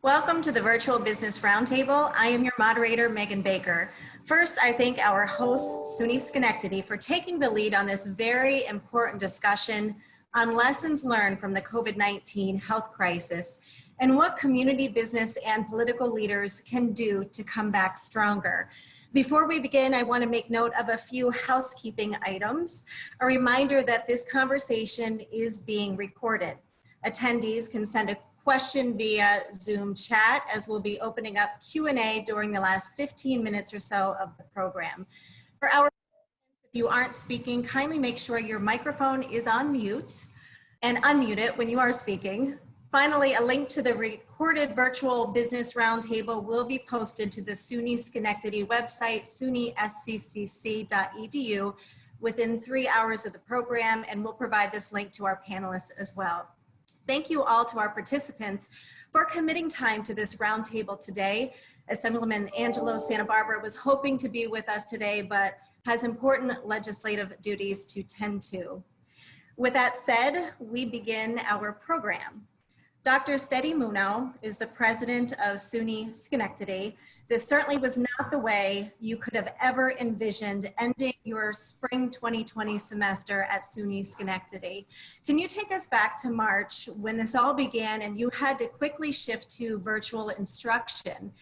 Welcome to the Virtual Business Roundtable. I am your moderator, Megan Baker. First, I thank our host, SUNY Schenectady, for taking the lead on this very important discussion on lessons learned from the COVID-19 health crisis and what community, business, and political leaders can do to come back stronger. Before we begin, I want to make note of a few housekeeping items. A reminder that this conversation is being recorded. Attendees can send a question via Zoom chat, as we'll be opening up Q&A during the last 15 minutes or so of the program. For our participants, if you aren't speaking, kindly make sure your microphone is on mute and unmute it when you are speaking. Finally, a link to the recorded virtual business roundtable will be posted to the SUNY Schenectady website, sunysccc.edu, within 3 hours of the program, and we'll provide this link to our panelists as well. Thank you all to our participants for committing time to this roundtable today. Assemblyman Angelo Santa Barbara was hoping to be with us today, but has important legislative duties to tend to. With that said, we begin our program. Dr. Steady Muno is the president of SUNY Schenectady. This certainly was not the way you could have ever envisioned ending your spring 2020 semester at SUNY Schenectady. Can you take us back to March when this all began and you had to quickly shift to virtual instruction?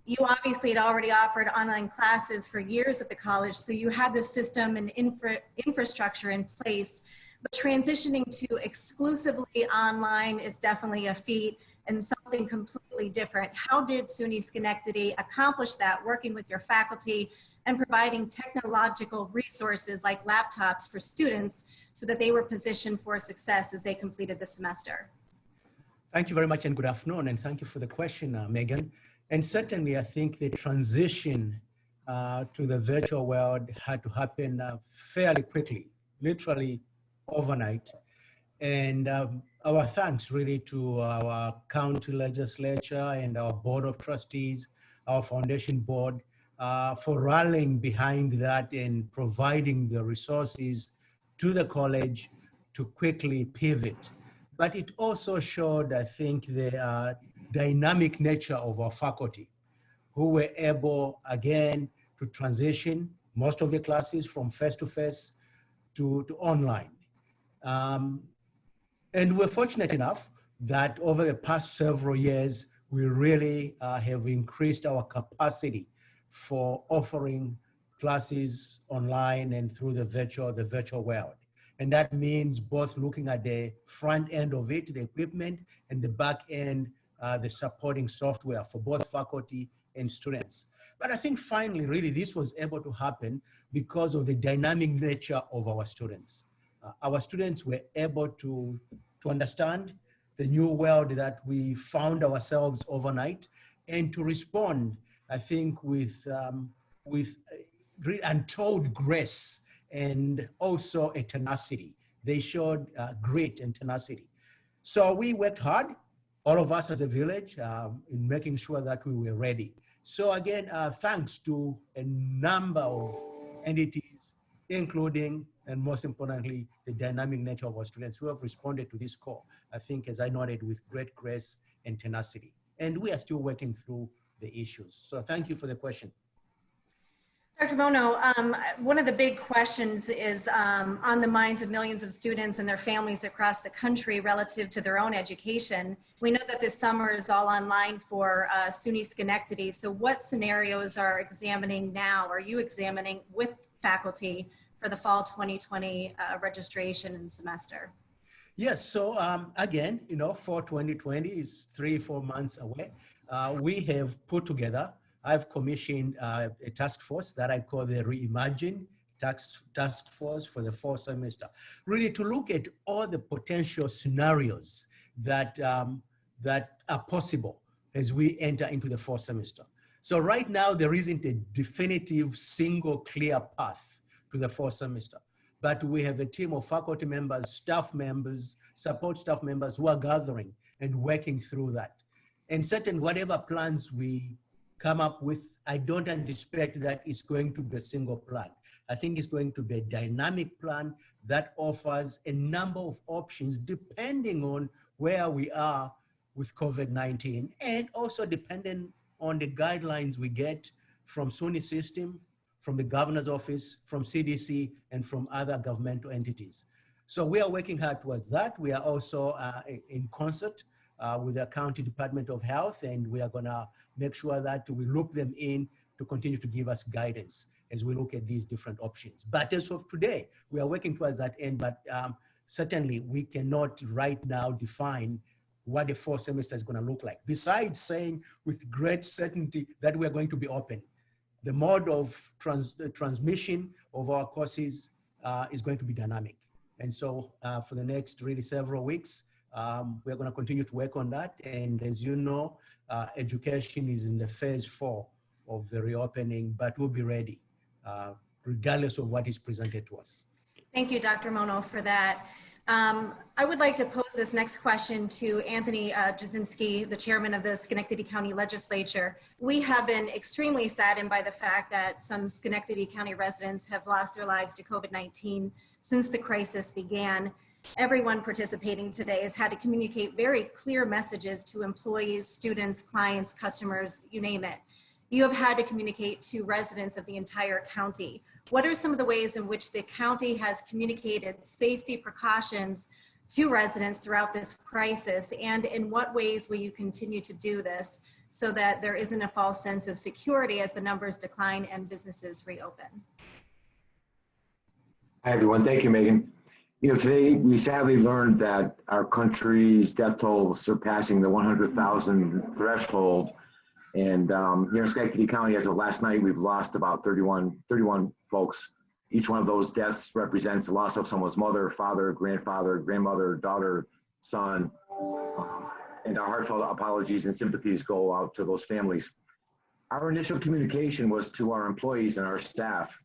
You obviously had already offered online classes for years at the college, so you had the system and infrastructure in place. But transitioning to exclusively online is definitely a feat and something completely different. How did SUNY Schenectady accomplish that, working with your faculty and providing technological resources like laptops for students so that they were positioned for success as they completed the semester? Thank you very much and good afternoon, and thank you for the question, Megan. And certainly I think the transition to the virtual world had to happen fairly quickly, literally overnight. And our thanks really to our county legislature and our board of trustees, our foundation board, for rallying behind that and providing the resources to the college to quickly pivot. But it also showed, I think, the dynamic nature of our faculty, who were able, again, to transition most of the classes from face-to-face to online. And we're fortunate enough that over the past several years, we really have increased our capacity for offering classes online and through the virtual world. And that means both looking at the front end of it, the equipment, and the back end, the supporting software for both faculty and students. But I think finally, really, this was able to happen because of the dynamic nature of our students. Our students were able to understand the new world that we found ourselves overnight and to respond, I think, with untold grace and also a tenacity. They showed grit and tenacity. So we worked hard, all of us as a village, in making sure that we were ready. So again, thanks to a number of entities, including, and most importantly, the dynamic nature of our students who have responded to this call, I think, as I noted, with great grace and tenacity. And we are still working through the issues. So thank you for the question. Dr. Muno, one of the big questions is on the minds of millions of students and their families across the country relative to their own education. We know that this summer is all online for SUNY Schenectady. So what scenarios are you examining with faculty for the fall 2020 registration and semester? Yes, so again, fall 2020 is 3-4 months away. We have put together, I've commissioned a task force that I call the Reimagine Task Force for the fall semester, really to look at all the potential scenarios that are possible as we enter into the fall semester. So right now, there isn't a definitive single clear path to the fall semester, but we have a team of faculty members, staff members, support staff members who are gathering and working through that. And certain whatever plans we come up with, I don't anticipate that it's going to be a single plan. I think it's going to be a dynamic plan that offers a number of options depending on where we are with COVID-19, and also dependent on the guidelines we get from SUNY system, from the governor's office, from CDC, and from other governmental entities. So we are working hard towards that. We are also in concert with the County Department of Health, and we are gonna make sure that we loop them in to continue to give us guidance as we look at these different options. But as of today, we are working towards that end, but certainly we cannot right now define what the fall semester is gonna look like. Besides saying with great certainty that we are going to be open, the mode of transmission of our courses is going to be dynamic. And so for the next really several weeks, we're going to continue to work on that. And as you know, education is in the phase 4 of the reopening, but we'll be ready regardless of what is presented to us. Thank you, Dr. Mono, for that. I would like to pose this next question to Anthony Jasinski, the chairman of the Schenectady County Legislature. We have been extremely saddened by the fact that some Schenectady County residents have lost their lives to COVID-19 since the crisis began. Everyone participating today has had to communicate very clear messages to employees, students, clients, customers, you name it. You have had to communicate to residents of the entire county. What are some of the ways in which the county has communicated safety precautions to residents throughout this crisis? And in what ways will you continue to do this so that there isn't a false sense of security as the numbers decline and businesses reopen? Hi, everyone. Thank you, Megan. You know, today we sadly learned that our country's death toll surpassing the 100,000 threshold. And here in Schenectady County, as of last night, we've lost about 31 folks. Each one of those deaths represents the loss of someone's mother, father, grandfather, grandmother, daughter, son. And our heartfelt apologies and sympathies go out to those families. Our initial communication was to our employees and our staff.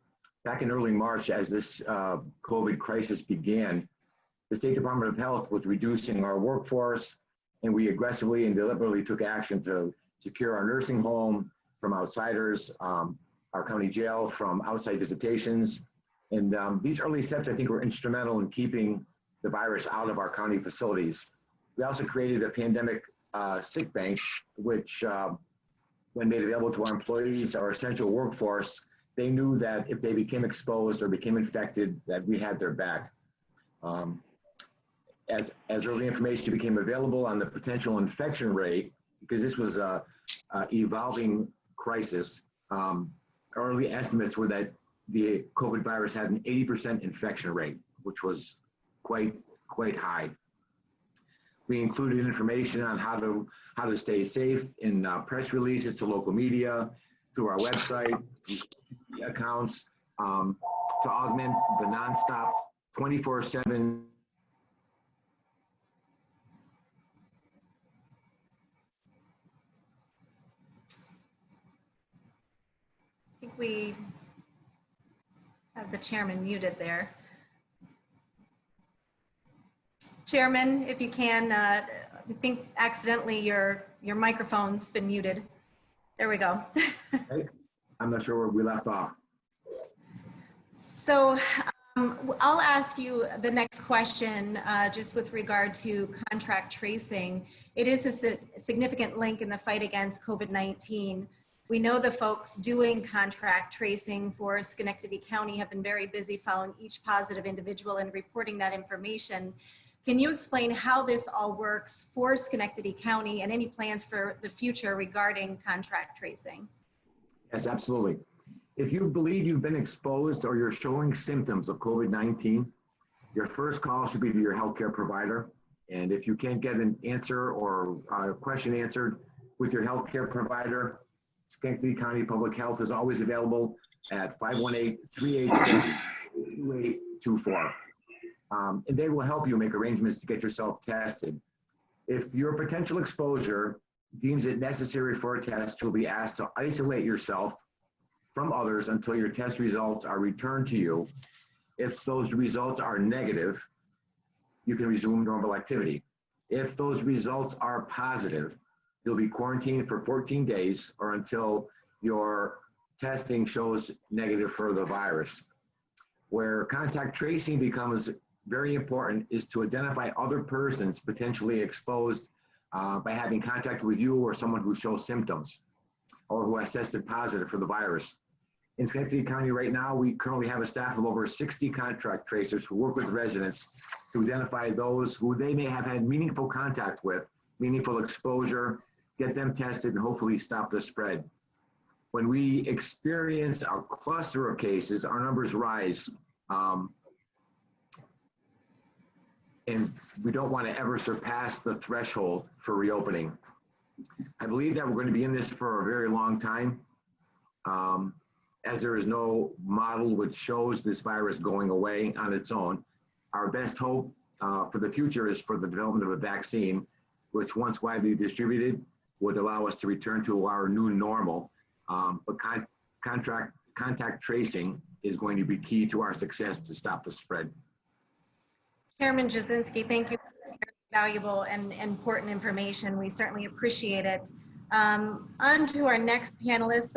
Back in early March, as this COVID crisis began, the State Department of Health was reducing our workforce, and we aggressively and deliberately took action to secure our nursing home from outsiders, our county jail from outside visitations. And these early steps, I think, were instrumental in keeping the virus out of our county facilities. We also created a pandemic sick bank, which when made available to our employees, our essential workforce, they knew that if they became exposed or became infected, that we had their back. As early information became available on the potential infection rate, because this was a evolving crisis, early estimates were that the COVID virus had an 80% infection rate, which was quite high. We included information on how to stay safe in press releases to local media, through our website, accounts, to augment the nonstop 24/7. I think we have the chairman muted there. Chairman, if you can, I think accidentally your microphone's been muted. There we go. I'm not sure where we left off. So I'll ask you the next question just with regard to contract tracing. It is a significant link in the fight against COVID-19. We know the folks doing contract tracing for Schenectady County have been very busy following each positive individual and reporting that information. Can you explain how this all works for Schenectady County and any plans for the future regarding contract tracing? Yes, absolutely. If you believe you've been exposed or you're showing symptoms of COVID-19, your first call should be to your healthcare provider. And if you can't get an answer or a question answered with your healthcare provider, Schenectady County Public Health is always available at 518-386-2824. And they will help you make arrangements to get yourself tested. If your potential exposure deems it necessary for a test, you'll be asked to isolate yourself from others until your test results are returned to you. If those results are negative, you can resume normal activity. If those results are positive, you'll be quarantined for 14 days or until your testing shows negative for the virus. Where contact tracing becomes very important is to identify other persons potentially exposed by having contact with you or someone who shows symptoms or who has tested positive for the virus. In Schenectady County right now, we currently have a staff of over 60 contract tracers who work with residents to identify those who they may have had meaningful contact with, meaningful exposure, get them tested, and hopefully stop the spread. When we experience a cluster of cases, our numbers rise. And we don't want to ever surpass the threshold for reopening. I believe that we're going to be in this for a very long time, as there is no model which shows this virus going away on its own. Our best hope for the future is for the development of a vaccine, which once widely distributed would allow us to return to our new normal. But contact tracing is going to be key to our success to stop the spread. Chairman Jasinski, thank you for very valuable and important information. We certainly appreciate it. On to our next panelist.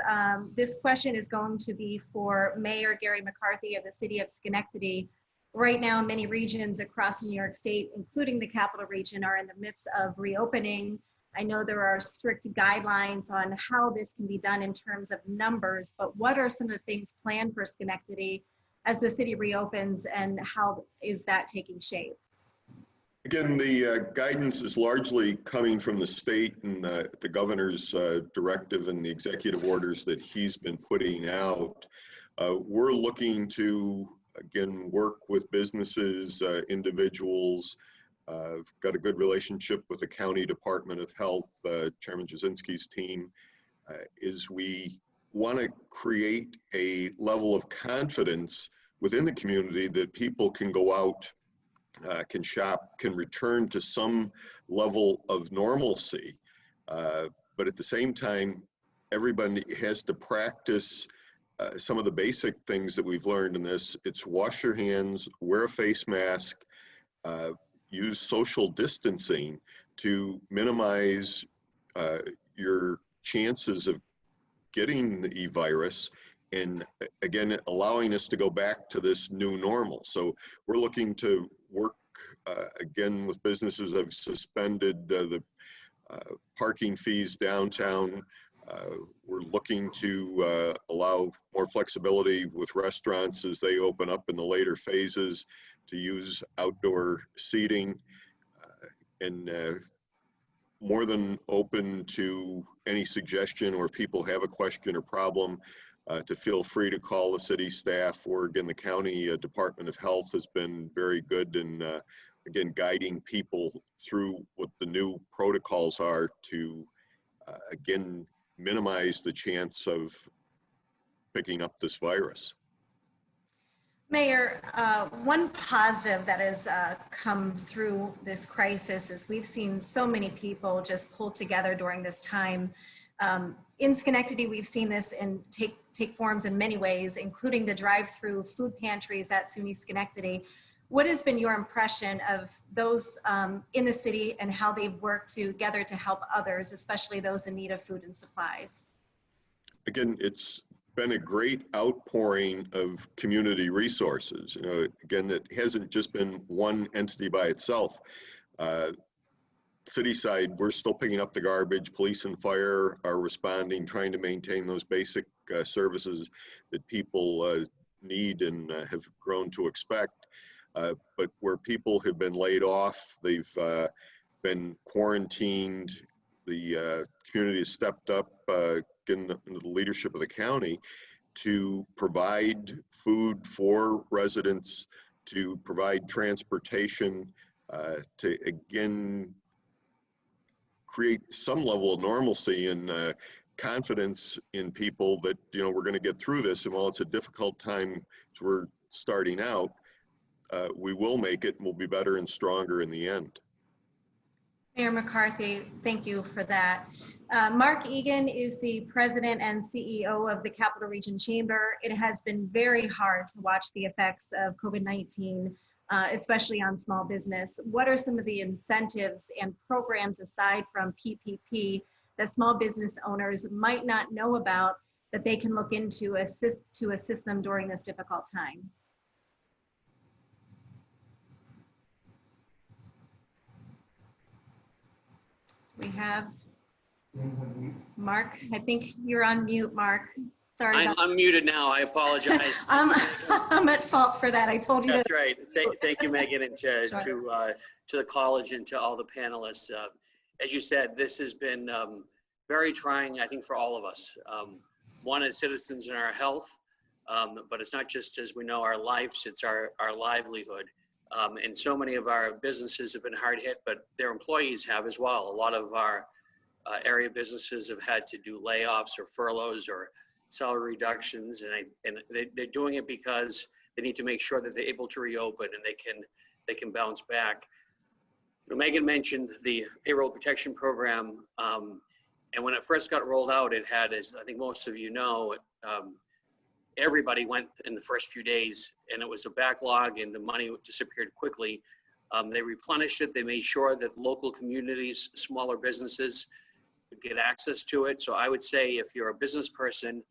This question is going to be for Mayor Gary McCarthy of the City of Schenectady. Right now, many regions across New York State, including the capital region, are in the midst of reopening. I know there are strict guidelines on how this can be done in terms of numbers, but what are some of the things planned for Schenectady as the city reopens, and how is that taking shape? Again, the guidance is largely coming from the state and the governor's directive and the executive orders that he's been putting out. We're looking to, again, work with businesses, individuals. Got a good relationship with the County Department of Health, Chairman Jasinski's team, is we want to create a level of confidence within the community that people can go out, can shop, can return to some level of normalcy. But at the same time, everybody has to practice some of the basic things that we've learned in this. It's wash your hands, wear a face mask, use social distancing to minimize your chances of getting the virus, and again, allowing us to go back to this new normal. So we're looking to work again with businesses. I've suspended the parking fees downtown. We're looking to allow more flexibility with restaurants as they open up in the later phases to use outdoor seating, and more than open to any suggestion, or if people have a question or problem, to feel free to call the city staff, or again, the County Department of Health has been very good in, again, guiding people through what the new protocols are to, again, minimize the chance of picking up this virus. Mayor, one positive that has come through this crisis is we've seen so many people just pull together during this time. In Schenectady, we've seen this and take forms in many ways, including the drive-through food pantries at SUNY Schenectady. What has been your impression of those in the city and how they've worked together to help others, especially those in need of food and supplies? Again, it's been a great outpouring of community resources. You know, again, it hasn't just been one entity by itself. City side, we're still picking up the garbage. Police and fire are responding, trying to maintain those basic services that people need and have grown to expect. But where people have been laid off, they've been quarantined, the community has stepped up, in the leadership of the county, to provide food for residents, to provide transportation, to again create some level of normalcy and confidence in people that, you know, we're going to get through this. And while it's a difficult time as we're starting out, we will make it, and we'll be better and stronger in the end. Mayor McCarthy, thank you for that. Mark Egan is the president and CEO of the Capital Region Chamber. It has been very hard to watch the effects of COVID-19, especially on small business. What are some of the incentives and programs aside from PPP that small business owners might not know about that they can look into to assist them during this difficult time? We have Mark. I think you're on mute, Mark. Sorry I'm about unmuted now. I apologize. I'm at fault for that. I told you to. That's right. Thank you, Megan, and to Sure. the college and to all the panelists. As you said, this has been very trying, I think, for all of us. One, as citizens in our health, but it's not just, as we know, our lives, it's our livelihood. And so many of our businesses have been hard hit, but their employees have as well. A lot of our area businesses have had to do layoffs or furloughs or salary reductions, and they're doing it because they need to make sure that they're able to reopen and they can bounce back. You know, Megan mentioned the payroll protection program, and when it first got rolled out, it had, as I think most of you know, everybody went in the first few days, and it was a backlog, and the money disappeared quickly. They replenished it. They made sure that local communities, smaller businesses, could get access to it. So I would say, if you're a business person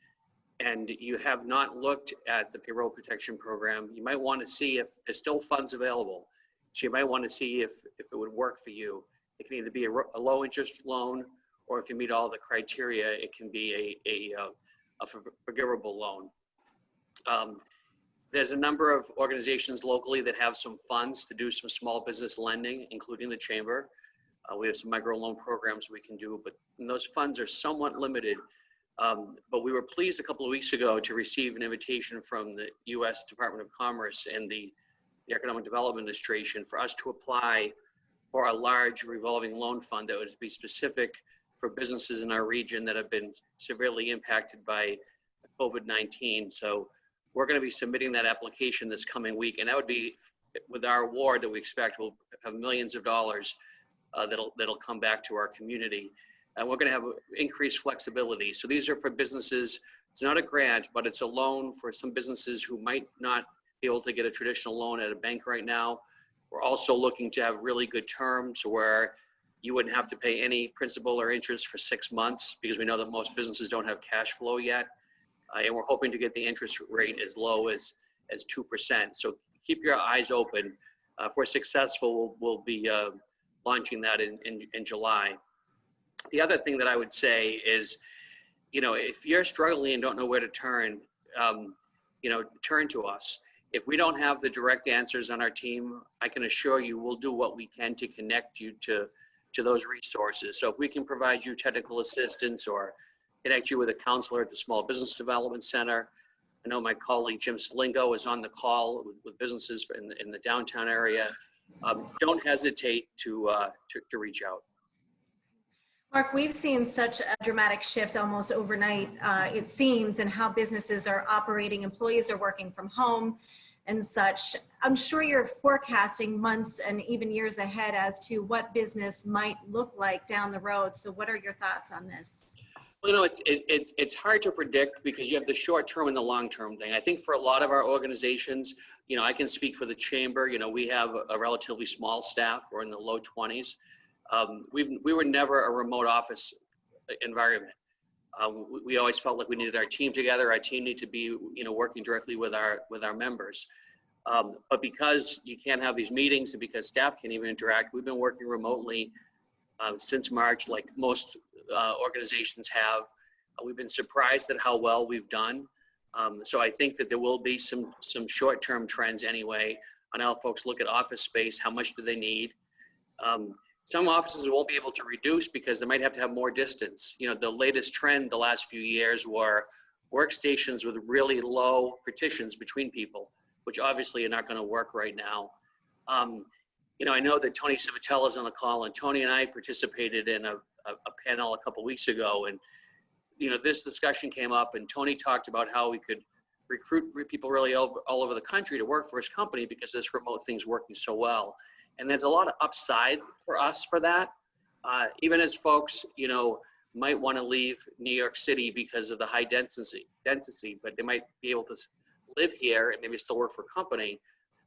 and you have not looked at the payroll protection program, you might want to see if there's still funds available. So you might want to see if it would work for you. It can either be a low interest loan, or if you meet all the criteria, it can be a forgivable loan. There's a number of organizations locally that have some funds to do some small business lending, including the Chamber. We have some microloan programs we can do, but those funds are somewhat limited. But we were pleased a couple of weeks ago to receive an invitation from the U.S. Department of Commerce and the Economic Development Administration for us to apply for a large revolving loan fund that would be specific for businesses in our region that have been severely impacted by COVID-19. So we're going to be submitting that application this coming week, and that would be, with our award that we expect, we'll have millions of dollars that'll come back to our community. And we're going to have increased flexibility. So these are for businesses. It's not a grant, but it's a loan for some businesses who might not be able to get a traditional loan at a bank right now. We're also looking to have really good terms where you wouldn't have to pay any principal or interest for 6 months, because we know that most businesses don't have cash flow yet. And we're hoping to get the interest rate as low as 2%. So keep your eyes open. If we're successful, we'll be launching that in July. The other thing that I would say is, you know, if you're struggling and don't know where to turn, you know, turn to us. If we don't have the direct answers on our team, I can assure you we'll do what we can to connect you to those resources. So if we can provide you technical assistance or connect you with a counselor at the Small Business Development Center. I know my colleague Jim Salengo is on the call with businesses in the downtown area. Don't hesitate to reach out. Mark, we've seen such a dramatic shift almost overnight, it seems, in how businesses are operating. Employees are working from home and such. I'm sure you're forecasting months and even years ahead as to what business might look like down the road. So what are your thoughts on this? Well, you know, it's hard to predict because you have the short term and the long term thing. I think for a lot of our organizations, you know, I can speak for the Chamber. You know, we have a relatively small staff. We're in the low 20s. We were never a remote office environment. We always felt like we needed our team together. Our team needed to be, you know, working directly with our members. But because you can't have these meetings and because staff can't even interact, we've been working remotely since March, like most organizations have. We've been surprised at how well we've done. So I think that there will be some short-term trends anyway on how folks look at office space. How much do they need? Some offices won't be able to reduce because they might have to have more distance. You know, the latest trend the last few years were workstations with really low partitions between people, which obviously are not going to work right now. You know, I know that Tony Civitella is on the call, and Tony and I participated in a panel a couple weeks ago, and you know, this discussion came up, and Tony talked about how we could recruit people really all over the country to work for his company because this remote thing's working so well. And there's a lot of upside for us for that. Even as folks, you know, might want to leave New York City because of the high density, but they might be able to live here and maybe still work for a company.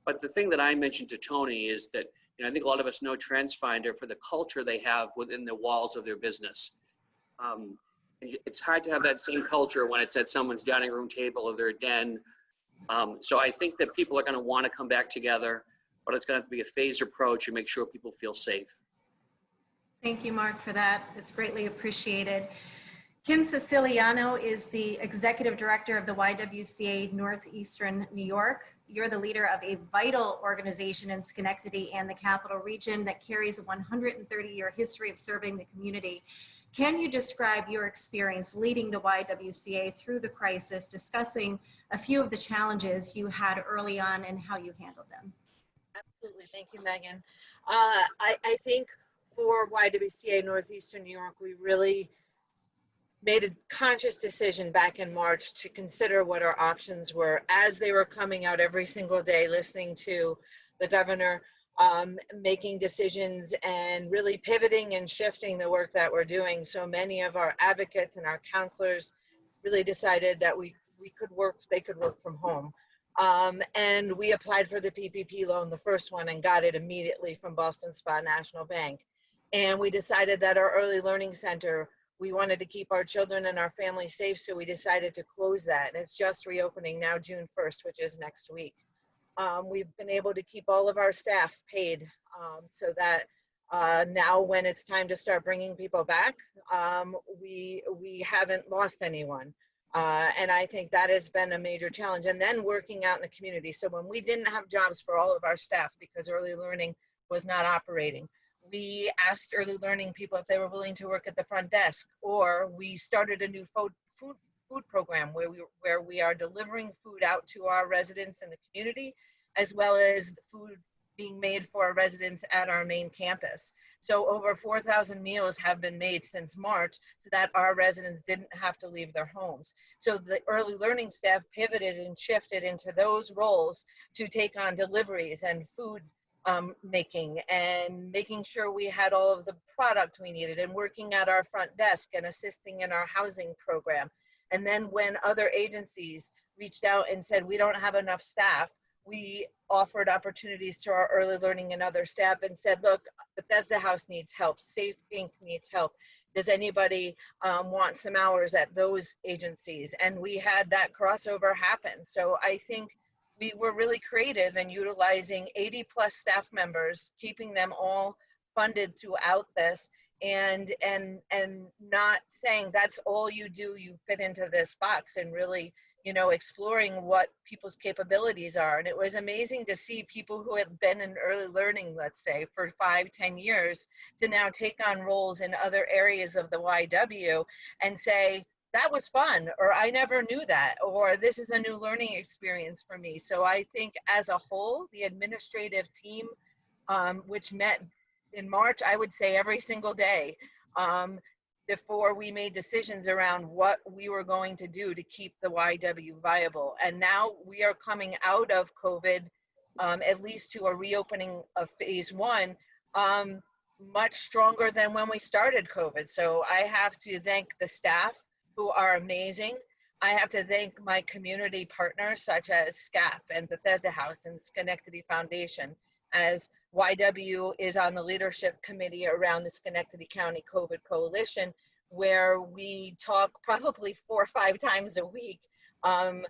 But the thing that I mentioned to Tony is that, you know, I think a lot of us know TransFinder for the culture they have within the walls of their business. It's hard to have that same culture when it's at someone's dining room table or their den. So I think that people are going to want to come back together, but it's going to have to be a phased approach and make sure people feel safe. Thank you, Mark, for that. It's greatly appreciated. Kim Siciliano is the Executive Director of the YWCA Northeastern New York. You're the leader of a vital organization in Schenectady and the Capital Region that carries a 130-year history of serving the community. Can you describe your experience leading the YWCA through the crisis, discussing a few of the challenges you had early on and how you handled them? Absolutely. Thank you, Megan. I think for YWCA Northeastern New York, we really made a conscious decision back in March to consider what our options were as they were coming out every single day, listening to the governor, making decisions and really pivoting and shifting the work that we're doing. So many of our advocates and our counselors really decided that they could work from home. And we applied for the PPP loan, the first one, and got it immediately from Boston Spa National Bank. And we decided that our early learning center, we wanted to keep our children and our family safe, so we decided to close that. And it's just reopening now June 1st, which is next week. We've been able to keep all of our staff paid so that now when it's time to start bringing people back, we haven't lost anyone. And I think that has been a major challenge. And then working out in the community. So when we didn't have jobs for all of our staff because early learning was not operating, we asked early learning people if they were willing to work at the front desk, or we started a new food program where we are delivering food out to our residents in the community, as well as food being made for our residents at our main campus. So over 4,000 meals have been made since March so that our residents didn't have to leave their homes. So the early learning staff pivoted and shifted into those roles to take on deliveries and food making and making sure we had all of the product we needed, and working at our front desk and assisting in our housing program. And then when other agencies reached out and said, we don't have enough staff, we offered opportunities to our early learning and other staff and said, look, Bethesda House needs help, Safe Inc. needs help. Does anybody want some hours at those agencies? And we had that crossover happen. So I think we were really creative in utilizing 80+ staff members, keeping them all funded throughout this, and not saying that's all you do, you fit into this box, and really, you know, exploring what people's capabilities are. And it was amazing to see people who had been in early learning, let's say, for 5-10 years, to now take on roles in other areas of the YW and say, that was fun, or I never knew that, or this is a new learning experience for me. So I think as a whole, the administrative team, which met in March, I would say every single day, before we made decisions around what we were going to do to keep the YW viable. And now we are coming out of COVID, at least to a reopening of phase 1, much stronger than when we started COVID. So I have to thank the staff, who are amazing. I have to thank my community partners such as SCAP and Bethesda House and Schenectady Foundation, as YW is on the leadership committee around the Schenectady County COVID Coalition, where we talk probably 4 or 5 times a week on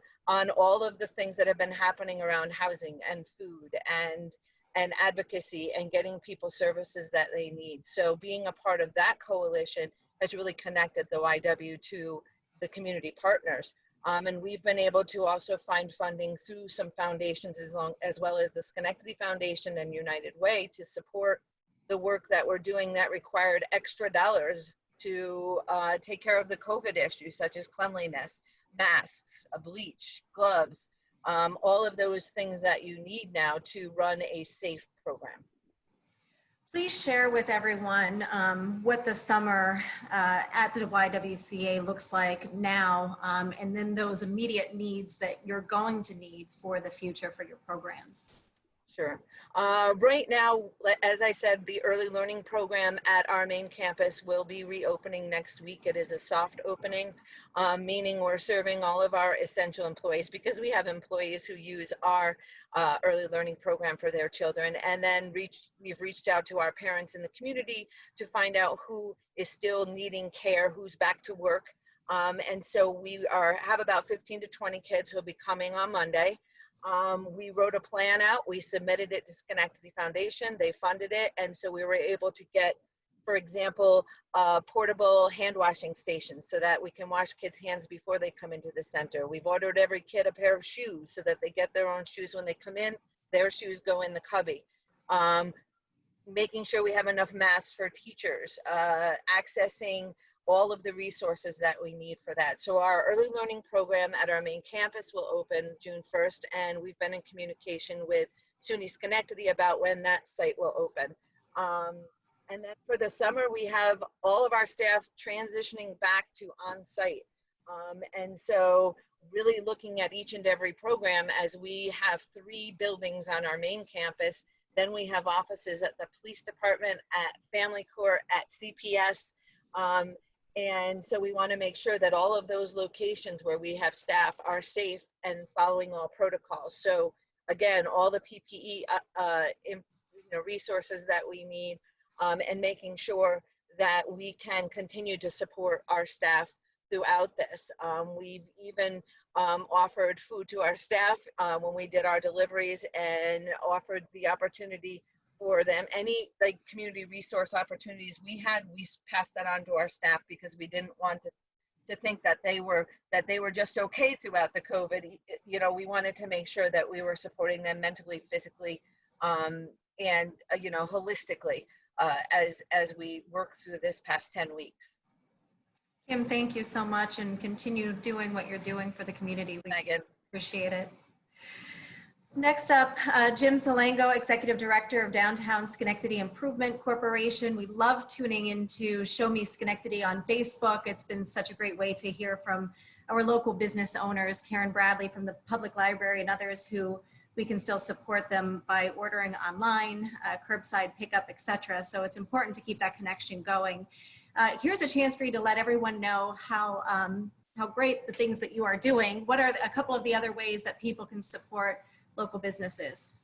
all of the things that have been happening around housing and food and advocacy and getting people services that they need. So being a part of that coalition has really connected the YW to the community partners. And we've been able to also find funding through some foundations as well as the Schenectady Foundation and United Way to support the work that we're doing that required extra dollars to take care of the COVID issues, such as cleanliness, masks, bleach, gloves, all of those things that you need now to run a safe program. Please share with everyone what the summer at the YWCA looks like now, and then those immediate needs that you're going to need for the future for your programs. Sure. Right now, as I said, the early learning program at our main campus will be reopening next week. It is a soft opening, meaning we're serving all of our essential employees, because we have employees who use our early learning program for their children. And then we've reached out to our parents in the community to find out who is still needing care, who's back to work. And so we have about 15 to 20 kids who will be coming on Monday. We wrote a plan out, we submitted it to Schenectady Foundation, they funded it, and so we were able to get for example, portable hand washing stations so that we can wash kids' hands before they come into the center. We've ordered every kid a pair of shoes so that they get their own shoes when they come in. Their shoes go in the cubby. Making sure we have enough masks for teachers, accessing all of the resources that we need for that. So our early learning program at our main campus will open June 1st, and we've been in communication with SUNY Schenectady about when that site will open. And then for the summer, we have all of our staff transitioning back to on-site. And so really looking at each and every program, as we have 3 buildings on our main campus, then we have offices at the police department, at family court, at CPS. And so we want to make sure that all of those locations where we have staff are safe and following all protocols. So again, all the PPE resources that we need, and making sure that we can continue to support our staff throughout this. We've even offered food to our staff when we did our deliveries, and offered the opportunity for them. Any like community resource opportunities we had, we passed that on to our staff, because we didn't want to think that they were just okay throughout the COVID. You know, we wanted to make sure that we were supporting them mentally, physically, and holistically as we work through this past 10 weeks. Kim, thank you so much, and continue doing what you're doing for the community. We appreciate it. Next up, Jim Salengo, Executive Director of Downtown Schenectady Improvement Corporation. We love tuning into Show Me Schenectady on Facebook. It's been such a great way to hear from our local business owners, Karen Bradley from the Public Library and others who we can still support them by ordering online, curbside pickup, etc. So it's important to keep that connection going. Here's a chance for you to let everyone know how great the things that you are doing. What are a couple of the other ways that people can support local businesses?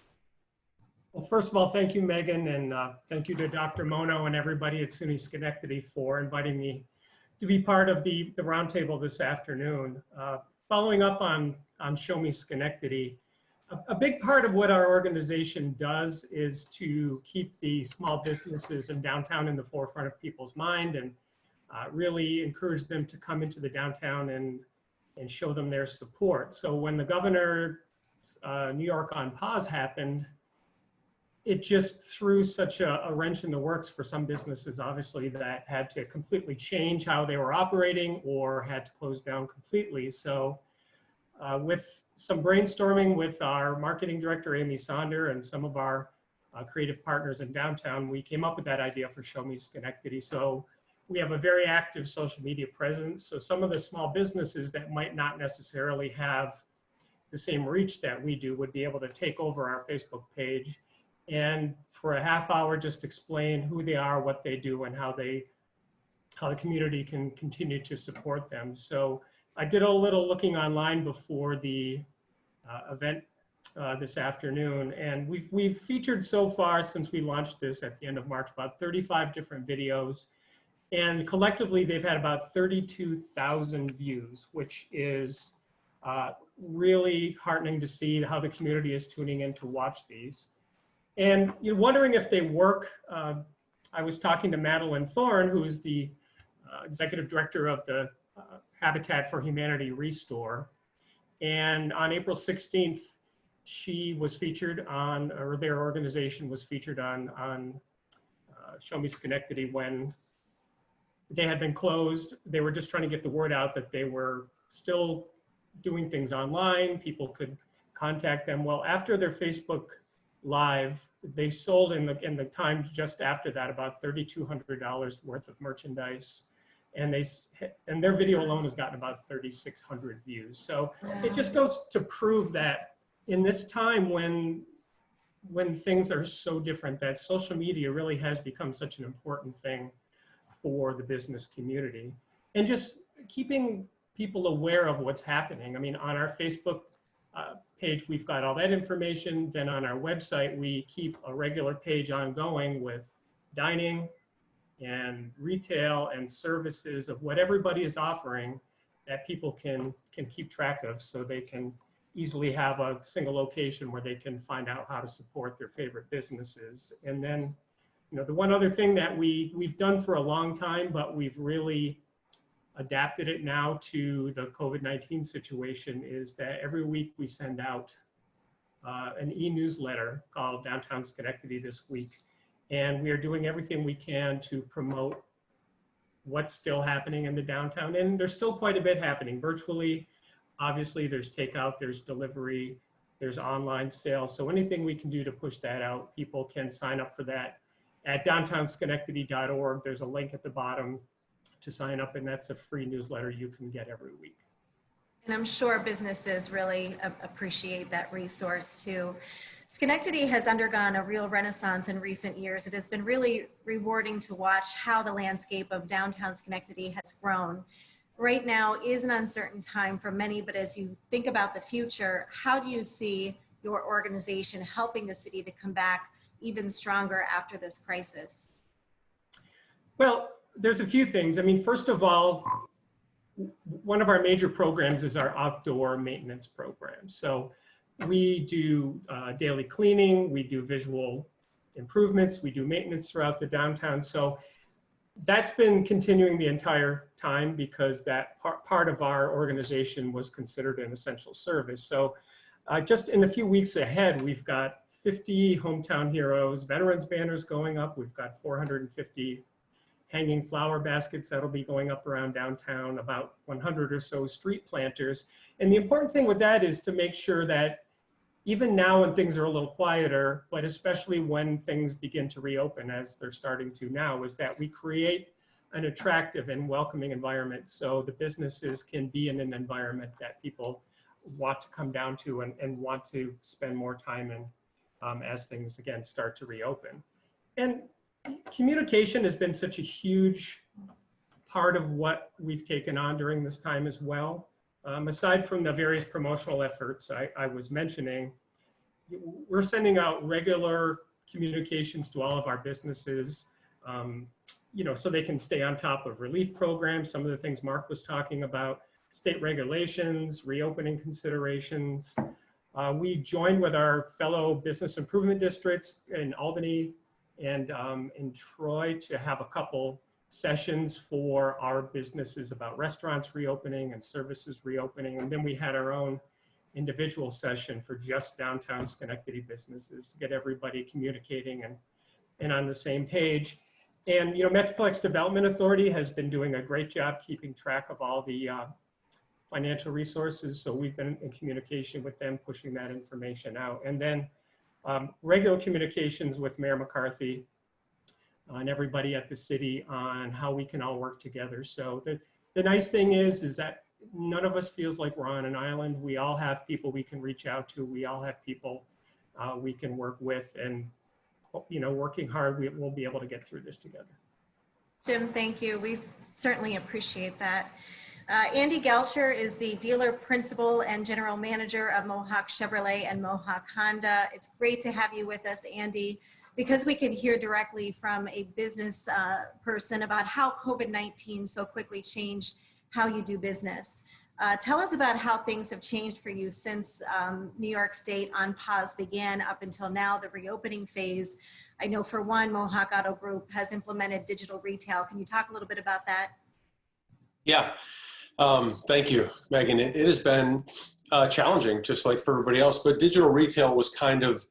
Well, first of all, thank you, Megan, and thank you to Dr. Mono and everybody at SUNY Schenectady for inviting me to be part of the roundtable this afternoon. Following up on Show Me Schenectady, a big part of what our organization does is to keep the small businesses in downtown in the forefront of people's mind, and really encourage them to come into the downtown and show them their support. So when the governor New York on pause happened, it just threw such a wrench in the works for some businesses, obviously, that had to completely change how they were operating or had to close down completely. So with some brainstorming with our marketing director, Amy Sonder, and some of our creative partners in downtown, we came up with that idea for Show Me Schenectady. So we have a very active social media presence. So some of the small businesses that might not necessarily have the same reach that we do would be able to take over our Facebook page and for a half hour just explain who they are, what they do, and how the community can continue to support them. So I did a little looking online before the event this afternoon, and we've featured so far, since we launched this at the end of March, about 35 different videos, and collectively they've had about 32,000 views, which is really heartening to see how the community is tuning in to watch these. And you're wondering if they work. I was talking to Madeline Thorne, who is the executive director of the Habitat for Humanity Restore. And on April 16th, she was featured on, or their organization was featured on Show Me Schenectady when they had been closed. They were just trying to get the word out that they were still doing things online. People could contact them. Well, after their Facebook Live, they sold in the time just after that about $3,200 worth of merchandise, and their video alone has gotten about 3,600 views. So it just goes to prove that in this time when things are so different, that social media really has become such an important thing for the business community, and just keeping people aware of what's happening. I mean, on our Facebook page, we've got all that information. Then on our website, we keep a regular page ongoing with dining and retail and services of what everybody is offering that people can keep track of, so they can easily have a single location where they can find out how to support their favorite businesses. And then the one other thing that we've done for a long time, but we've really adapted it now to the COVID-19 situation, is that every week we send out an e-newsletter called Downtown Schenectady This Week. And we are doing everything we can to promote what's still happening in the downtown. And there's still quite a bit happening virtually. Obviously, there's takeout, there's delivery, there's online sales. So anything we can do to push that out, people can sign up for that at downtownschenectady.org. There's a link at the bottom to sign up, and that's a free newsletter you can get every week. And I'm sure businesses really appreciate that resource too. Schenectady has undergone a real renaissance in recent years. It has been really rewarding to watch how the landscape of downtown Schenectady has grown. Right now is an uncertain time for many, but as you think about the future, how do you see your organization helping the city to come back even stronger after this crisis? Well, there's a few things. I mean, first of all, one of our major programs is our outdoor maintenance program. So we do daily cleaning, we do visual improvements, we do maintenance throughout the downtown. So that's been continuing the entire time because that part of our organization was considered an essential service. So just in a few weeks ahead, we've got 50 hometown heroes, veterans banners going up. We've got 450 hanging flower baskets that'll be going up around downtown, about 100 or so street planters. And the important thing with that is to make sure that even now when things are a little quieter, but especially when things begin to reopen as they're starting to now, is that we create an attractive and welcoming environment so the businesses can be in an environment that people want to come down to and want to spend more time in as things again start to reopen. And communication has been such a huge part of what we've taken on during this time as well. Aside from the various promotional efforts I was mentioning, we're sending out regular communications to all of our businesses, so they can stay on top of relief programs, some of the things Mark was talking about, state regulations, reopening considerations. We joined with our fellow business improvement districts in Albany and in Troy to have a couple sessions for our businesses about restaurants reopening and services reopening. And then we had our own individual session for just downtown Schenectady businesses to get everybody communicating and on the same page. And Metroplex Development Authority has been doing a great job keeping track of all the financial resources. So we've been in communication with them, pushing that information out. And then regular communications with Mayor McCarthy and everybody at the city on how we can all work together. So the nice thing is that none of us feels like we're on an island. We all have people we can reach out to. We all have people we can work with, and working hard, we'll be able to get through this together. Jim, thank you. We certainly appreciate that. Andy Gulcher is the dealer principal and general manager of Mohawk Chevrolet and Mohawk Honda. It's great to have you with us, Andy, because we could hear directly from a business person about how COVID-19 so quickly changed how you do business. Tell us about how things have changed for you since New York State on pause began up until now, the reopening phase. I know for one, Mohawk Auto Group has implemented digital retail. Can you talk a little bit about that? Yeah, thank you, Megan. It has been challenging, just like for everybody else, but digital retail was kind of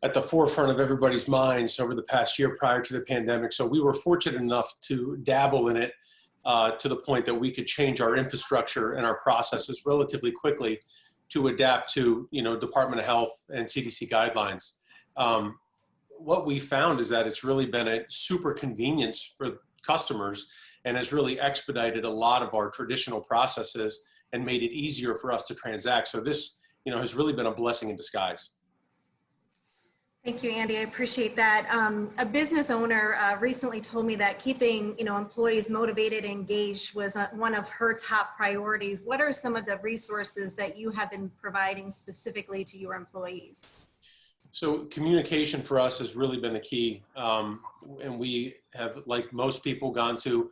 at the forefront of everybody's minds over the past year prior to the pandemic. So we were fortunate enough to dabble in it to the point that we could change our infrastructure and our processes relatively quickly to adapt to, Department of Health and CDC guidelines. What we found is that it's really been a super convenience for customers and has really expedited a lot of our traditional processes and made it easier for us to transact. So this, has really been a blessing in disguise. Thank you, Andy. I appreciate that. A business owner recently told me that keeping employees motivated and engaged was one of her top priorities. What are some of the resources that you have been providing specifically to your employees? So communication for us has really been the key. And we have, like most people, gone to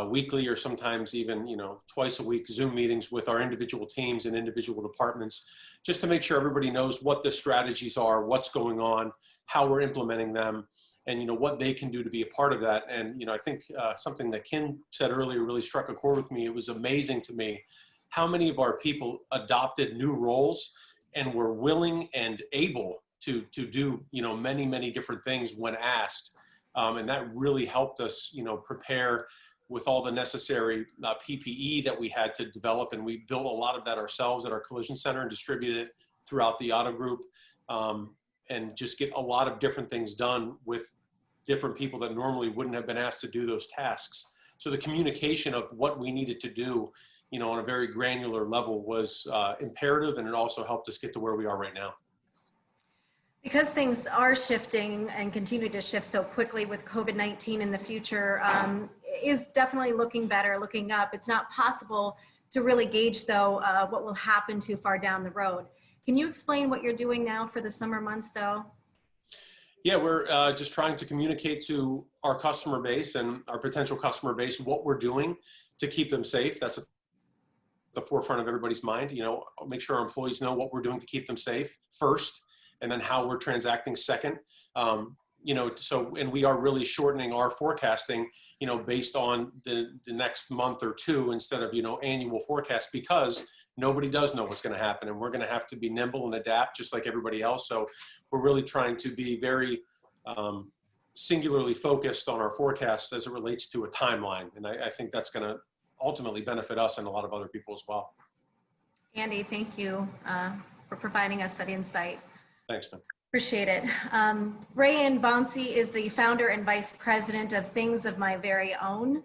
weekly or sometimes even twice a week Zoom meetings with our individual teams and individual departments, just to make sure everybody knows what the strategies are, what's going on, how we're implementing them, and, you know, what they can do to be a part of that. And, you know, I think something that Ken said earlier really struck a chord with me. It was amazing to me how many of our people adopted new roles and were willing and able to do, you know, many, many different things when asked. And that really helped us, you know, prepare with all the necessary PPE that we had to develop. And we built a lot of that ourselves at our collision center and distributed it throughout the auto group, and just get a lot of different things done with different people that normally wouldn't have been asked to do those tasks. So the communication of what we needed to do, you know, on a very granular level was imperative, and it also helped us get to where we are right now. Because things are shifting and continue to shift so quickly with COVID-19 in the future, is definitely looking better, looking up. It's not possible to really gauge, though, what will happen too far down the road. Can you explain what you're doing now for the summer months, though? Yeah, we're just trying to communicate to our customer base and our potential customer base what we're doing to keep them safe. That's at the forefront of everybody's mind. You know, make sure our employees know what we're doing to keep them safe first, and then how we're transacting second. You know, so, and we are really shortening our forecasting, you know, based on the next month or two instead of, you know, annual forecasts, because nobody does know what's going to happen, and we're going to have to be nimble and adapt just like everybody else. So we're really trying to be very singularly focused on our forecasts as it relates to a timeline. And I think that's going to ultimately benefit us and a lot of other people as well. Andy, thank you for providing us that insight. Thanks, man. Appreciate it. Rayn Boncie is the founder and vice president of Things of My Very Own.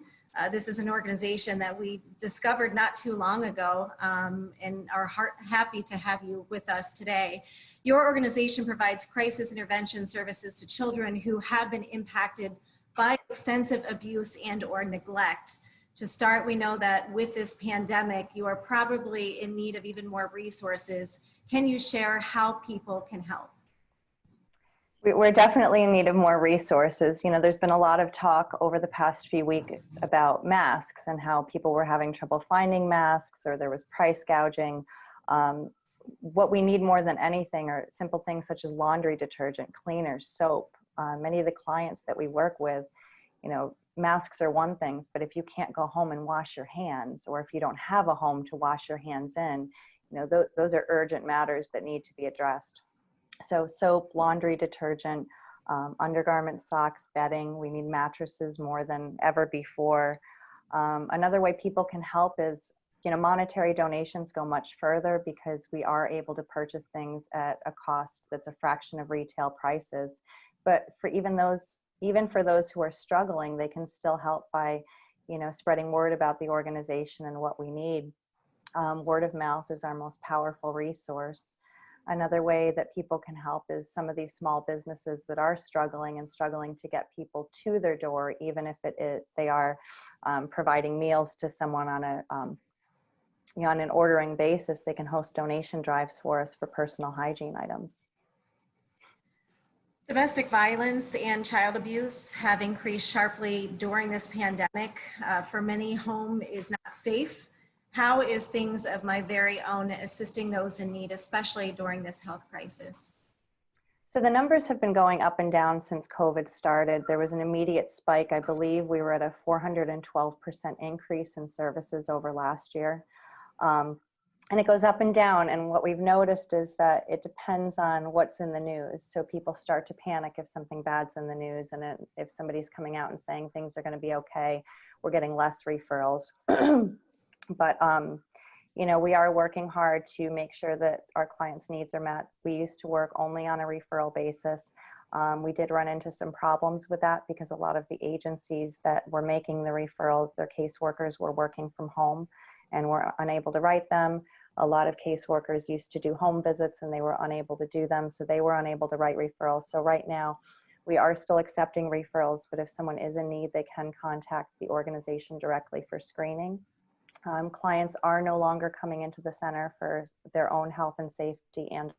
This is an organization that we discovered not too long ago, and are happy to have you with us today. Your organization provides crisis intervention services to children who have been impacted by extensive abuse and or neglect. To start, we know that with this pandemic, you are probably in need of even more resources. Can you share how people can help? We're definitely in need of more resources. You know, there's been a lot of talk over the past few weeks about masks and how people were having trouble finding masks, or there was price gouging. What we need more than anything are simple things such as laundry detergent, cleaners, soap. Many of the clients that we work with, you know, masks are one thing, but if you can't go home and wash your hands, or if you don't have a home to wash your hands in, you know, those are urgent matters that need to be addressed. So soap, laundry detergent, undergarments, socks, bedding. We need mattresses more than ever before. Another way people can help is, you know, monetary donations go much further because we are able to purchase things at a cost that's a fraction of retail prices. But for even for those who are struggling, they can still help by, you know, spreading word about the organization and what we need. Word of mouth is our most powerful resource. Another way that people can help is some of these small businesses that are struggling to get people to their door, even if they are providing meals to someone on a you know, on an ordering basis. They can host donation drives for us for personal hygiene items. Domestic violence and child abuse have increased sharply during this pandemic. For many, home is not safe. How is Things of My Very Own assisting those in need, especially during this health crisis? So the numbers have been going up and down since COVID started. There was an immediate spike. I believe we were at a 412% increase in services over last year. And it goes up and down. And what we've noticed is that it depends on what's in the news. So people start to panic if something bad's in the news, and if somebody's coming out and saying things are going to be okay, we're getting less referrals. But, you know, we are working hard to make sure that our clients' needs are met. We used to work only on a referral basis. We did run into some problems with that because a lot of the agencies that were making the referrals, their caseworkers were working from home and were unable to write them. A lot of caseworkers used to do home visits and they were unable to do them, so they were unable to write referrals. So right now, we are still accepting referrals, but if someone is in need, they can contact the organization directly for screening. Clients are no longer coming into the center for their own health and safety and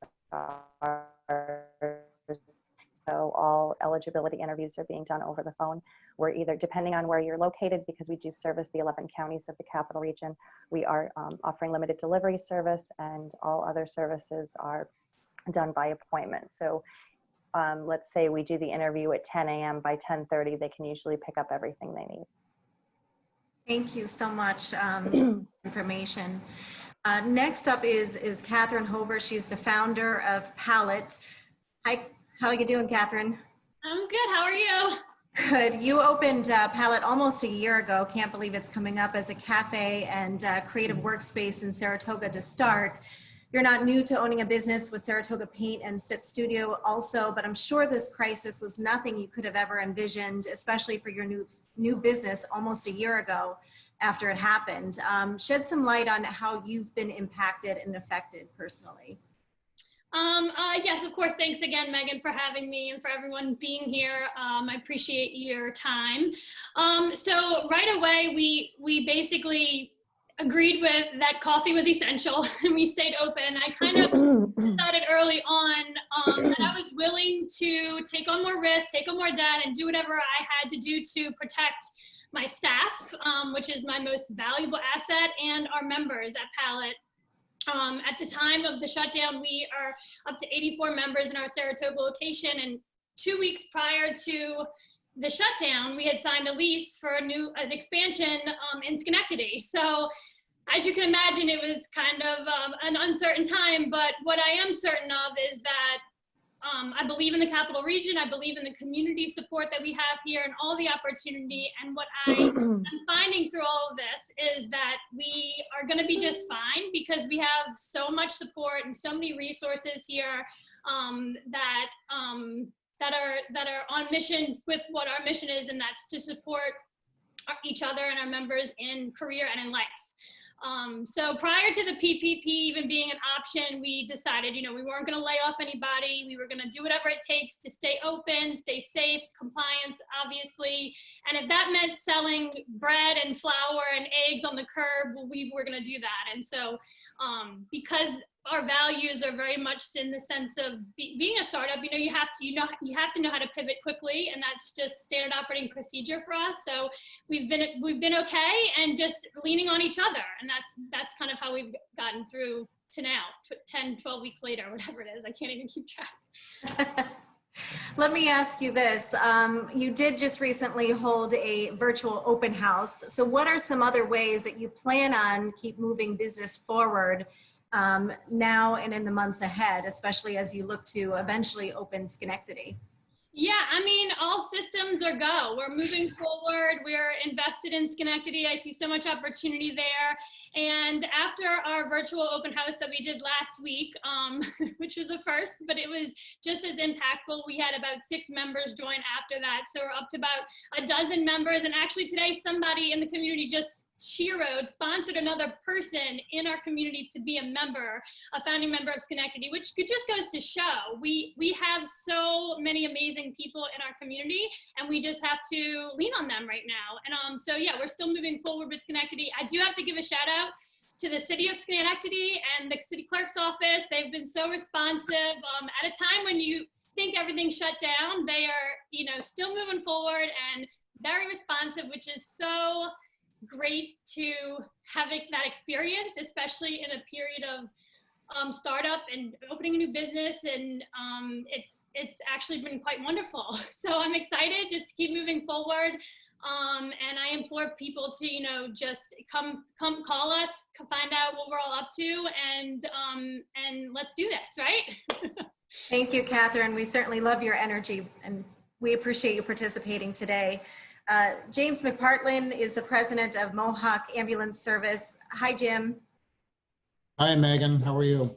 so all eligibility interviews are being done over the phone. We're either, depending on where you're located, because we do service the 11 counties of the capital region, we are offering limited delivery service, and all other services are done by appointment. So let's say we do the interview at 10 a.m. by 10:30, they can usually pick up everything they need. Thank you so much information. Next up is Catherine Hover. She's the founder of Palette. Hi, how are you doing, Catherine? I'm good. How are you? Good. You opened Palette almost a year ago. Can't believe it's coming up as a cafe and creative workspace in Saratoga to start. You're not new to owning a business with Saratoga Paint and Sip Studio also, but I'm sure this crisis was nothing you could have ever envisioned, especially for your new business almost a year ago after it happened. Shed some light on how you've been impacted and affected personally. Yes, of course. Thanks again, Megan, for having me and for everyone being here. I appreciate your time. So right away, we basically agreed with that coffee was essential and we stayed open. I kind of decided early on that I was willing to take on more risk, take on more debt, and do whatever I had to do to protect my staff, which is my most valuable asset, and our members at Palette. At the time of the shutdown, we are up to 84 members in our Saratoga location, and 2 weeks prior to the shutdown, we had signed a lease for an expansion in Schenectady. So as you can imagine, it was kind of an uncertain time, but what I am certain of is that I believe in the capital region. I believe in the community support that we have here and all the opportunity. And what I am finding through all of this is that we are going to be just fine because we have so much support and so many resources here that are on mission with what our mission is, and that's to support each other and our members in career and in life. So prior to the PPP even being an option, we decided, we weren't going to lay off anybody. We were going to do whatever it takes to stay open, stay safe, compliance, obviously. And if that meant selling bread and flour and eggs on the curb, well, we were going to do that. And so because our values are very much in the sense of being a startup, you have to know how to pivot quickly, and that's just standard operating procedure for us. So we've been okay, and just leaning on each other, and that's kind of how we've gotten through to now, 10, 12 weeks later, whatever it is. I can't even keep track. Let me ask you this. You did just recently hold a virtual open house. So what are some other ways that you plan on keep moving business forward now and in the months ahead, especially as you look to eventually open Schenectady? Yeah, all systems are go. We're moving forward. We're invested in Schenectady. I see so much opportunity there. And after our virtual open house that we did last week, which was the first, but it was just as impactful, we had about 6 members join after that. So we're up to about a dozen members. And actually today, somebody in the community just sponsored another person in our community to be a founding member of Schenectady, which just goes to show we have so many amazing people in our community, and we just have to lean on them right now. And so yeah, we're still moving forward with Schenectady. I do have to give a shout out to the city of Schenectady and the city clerk's office. They've been so responsive at a time when you think everything's shut down. They are still moving forward and very responsive, which is so great to have that experience, especially in a period of startup and opening a new business, and it's actually been quite wonderful. So I'm excited just to keep moving forward, and I implore people to just come call us, find out what we're all up to, and let's do this, right? Thank you, Catherine. We certainly love your energy, and we appreciate you participating today. James McPartion is the president of Mohawk Ambulance Service. Hi, Jim. Hi, Megan. How are you?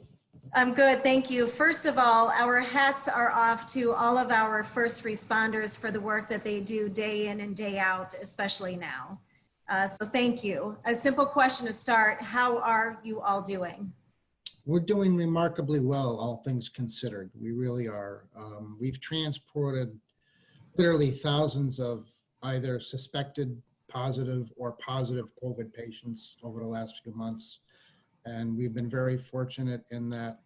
I'm good, thank you. First of all, our hats are off to all of our first responders for the work that they do day in and day out, especially now. So thank you. A simple question to start, how are you all doing? We're doing remarkably well, all things considered. We really are. We've transported literally thousands of either suspected positive or positive COVID patients over the last few months. And we've been very fortunate in that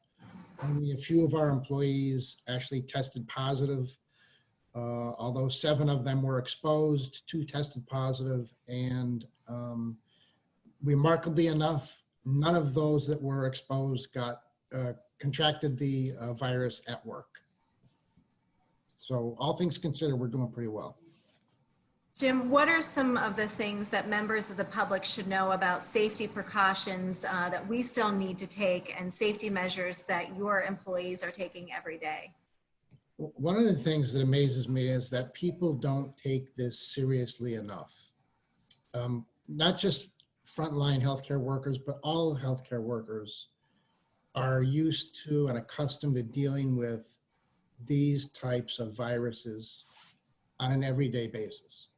only a few of our employees actually tested positive, although 7 of them were exposed, 2 tested positive, and remarkably enough, none of those that were exposed contracted the virus at work. So all things considered, we're doing pretty well. Jim, what are some of the things that members of the public should know about safety precautions that we still need to take and safety measures that your employees are taking every day? One of the things that amazes me is that people don't take this seriously enough. Not just frontline healthcare workers, but all healthcare workers are used to and accustomed to dealing with these types of viruses on an everyday basis.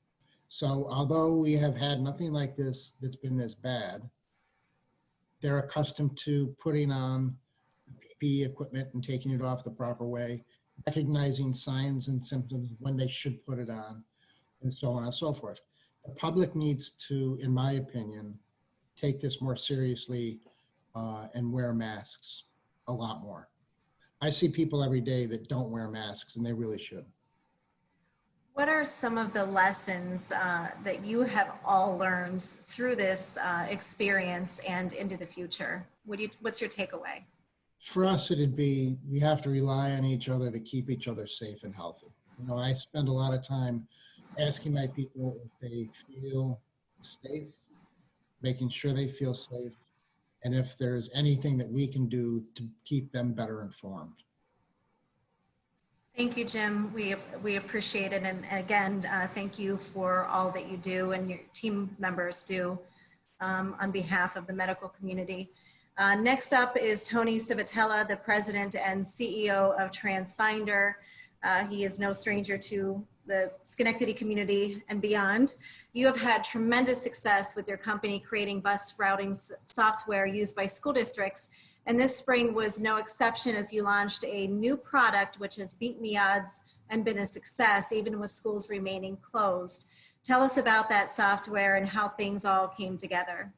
So although we have had nothing like this that's been this bad, they're accustomed to putting on PPE equipment and taking it off the proper way, recognizing signs and symptoms when they should put it on, and so on and so forth. The public needs to, in my opinion, take this more seriously and wear masks a lot more. I see people every day that don't wear masks, and they really should. What are some of the lessons that you have all learned through this experience and into the future? What's your takeaway? For us, it'd be, we have to rely on each other to keep each other safe and healthy. You know, I spend a lot of time asking my people if they feel safe, making sure they feel safe, and if there's anything that we can do to keep them better informed. Thank you, Jim. We appreciate it. And again, thank you for all that you do and your team members do on behalf of the medical community. Next up is Tony Civitella, the president and CEO of TransFinder. He is no stranger to the Schenectady community and beyond. You have had tremendous success with your company creating bus routing software used by school districts. And this spring was no exception as you launched a new product which has beaten the odds and been a success even with schools remaining closed. Tell us about that software and how things all came together.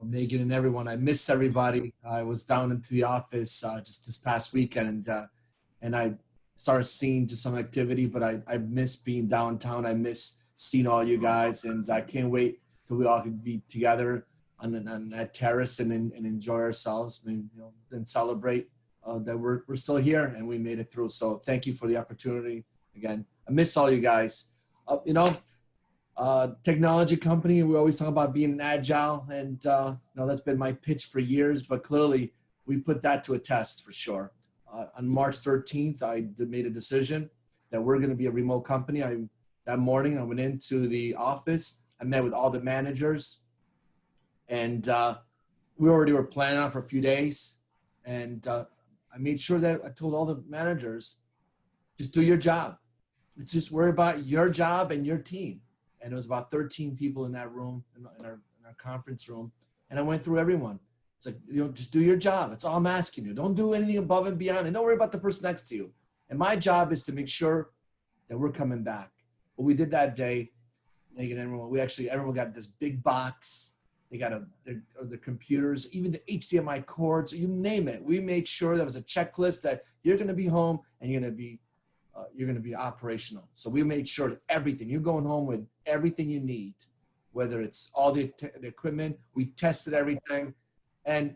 Megan and everyone, I miss everybody. I was down into the office just this past weekend and I started seeing just some activity, but I miss being downtown. I miss seeing all you guys, and I can't wait till we all can be together on that terrace and enjoy ourselves and, you know, and celebrate that we're still here and we made it through. So thank you for the opportunity. Again, I miss all you guys. You know, technology company, we always talk about being agile, and you know, that's been my pitch for years, but clearly we put that to a test for sure. On March 13th, I made a decision that we're going to be a remote company. That morning I went into the office, I met with all the managers, and we already were planning on for a few days, and I made sure that I told all the managers, just do your job. Let's just worry about your job and your team. And it was about 13 people in that room, in our conference room. And I went through everyone. It's like, you know, just do your job. That's all I'm asking you. Don't do anything above and beyond. And don't worry about the person next to you. And my job is to make sure that we're coming back. What we did that day, Megan and everyone, everyone got this big box. They got their computers, even the HDMI cords, you name it. We made sure there was a checklist that you're going to be home and you're going to be operational. So we made sure that everything, you're going home with everything you need, whether it's all the equipment, we tested everything. And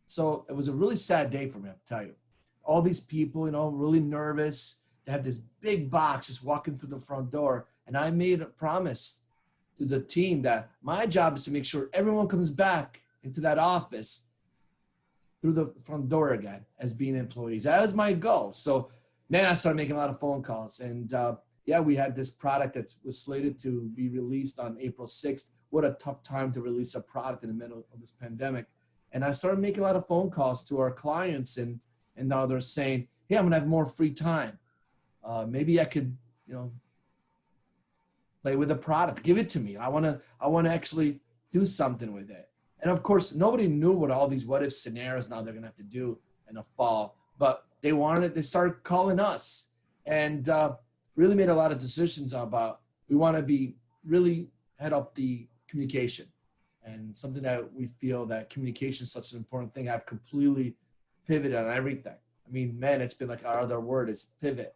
so it was a really sad day for me, I have to tell you. All these people, you know, really nervous. They had this big box just walking through the front door. And I made a promise to the team that my job is to make sure everyone comes back into that office through the front door again as being employees. That was my goal. So then I started making a lot of phone calls, and yeah, we had this product that was slated to be released on April 6th. What a tough time to release a product in the middle of this pandemic. And I started making a lot of phone calls to our clients, and now they're saying, hey, I'm gonna have more free time. Maybe I could, you know, play with the product, give it to me. I wanna actually do something with it. And of course, nobody knew what all these what if scenarios now they're gonna have to do in the fall, but they started calling us, and really made a lot of decisions about, we wanna be really head up the communication, and something that we feel that communication is such an important thing. I've completely pivoted on everything. I mean, man, it's been like our other word is pivot.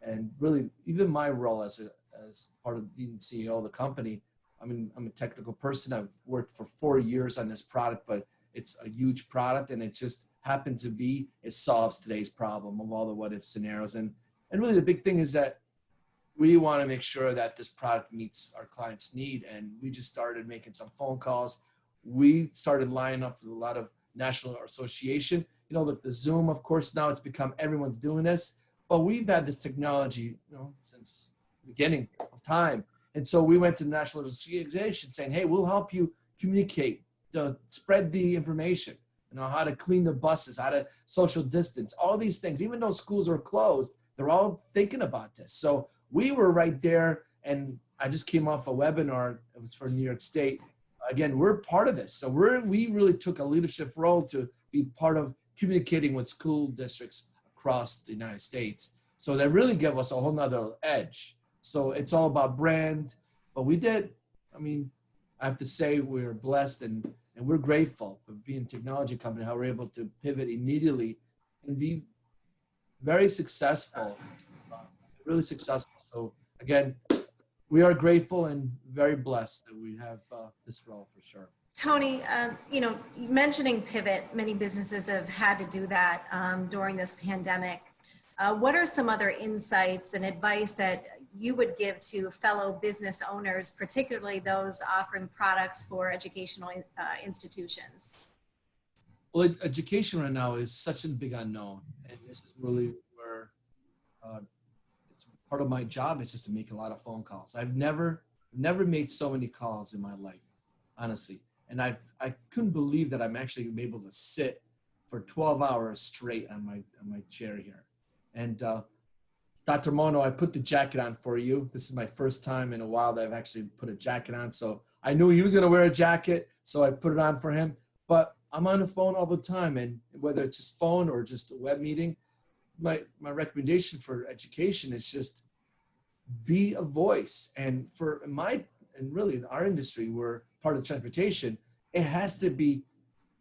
And really, even my role as part of being CEO of the company, I mean, I'm a technical person. I've worked for 4 years on this product, but it's a huge product, and it just happens to be, it solves today's problem of all the what if scenarios. And And really the big thing is that we want to make sure that this product meets our clients' need. And we just started making some phone calls. We started lining up with a lot of national association. You know, the Zoom, of course, now it's become everyone's doing this, but we've had this technology, you know, since the beginning of time. And so we went to the National Association saying, hey, we'll help you communicate, spread the information, you know, how to clean the buses, how to social distance, all these things. Even though schools are closed, they're all thinking about this. So we were right there, and I just came off a webinar. It was for New York State. Again, we're part of this. So we really took a leadership role to be part of communicating with school districts across the United States. So that really gave us a whole nother edge. So it's all about brand, but we did, I mean, I have to say we're blessed and we're grateful for being a technology company, how we're able to pivot immediately and be very successful, really successful. So again, we are grateful and very blessed that we have this role for sure. Tony, you know, mentioning pivot, many businesses have had to do that during this pandemic. What are some other insights and advice that you would give to fellow business owners, particularly those offering products for educational institutions? Well, education right now is such a big unknown, and this is really where it's part of my job is just to make a lot of phone calls. I've never made so many calls in my life, honestly. And I couldn't believe that I'm actually able to sit for 12 hours straight on my chair here. And Dr. Mono, I put the jacket on for you. This is my first time in a while that I've actually put a jacket on. So I knew he was going to wear a jacket, so I put it on for him. But I'm on the phone all the time, and whether it's just phone or just a web meeting, my recommendation for education is just be a voice. And really in our industry, we're part of transportation, it has to be,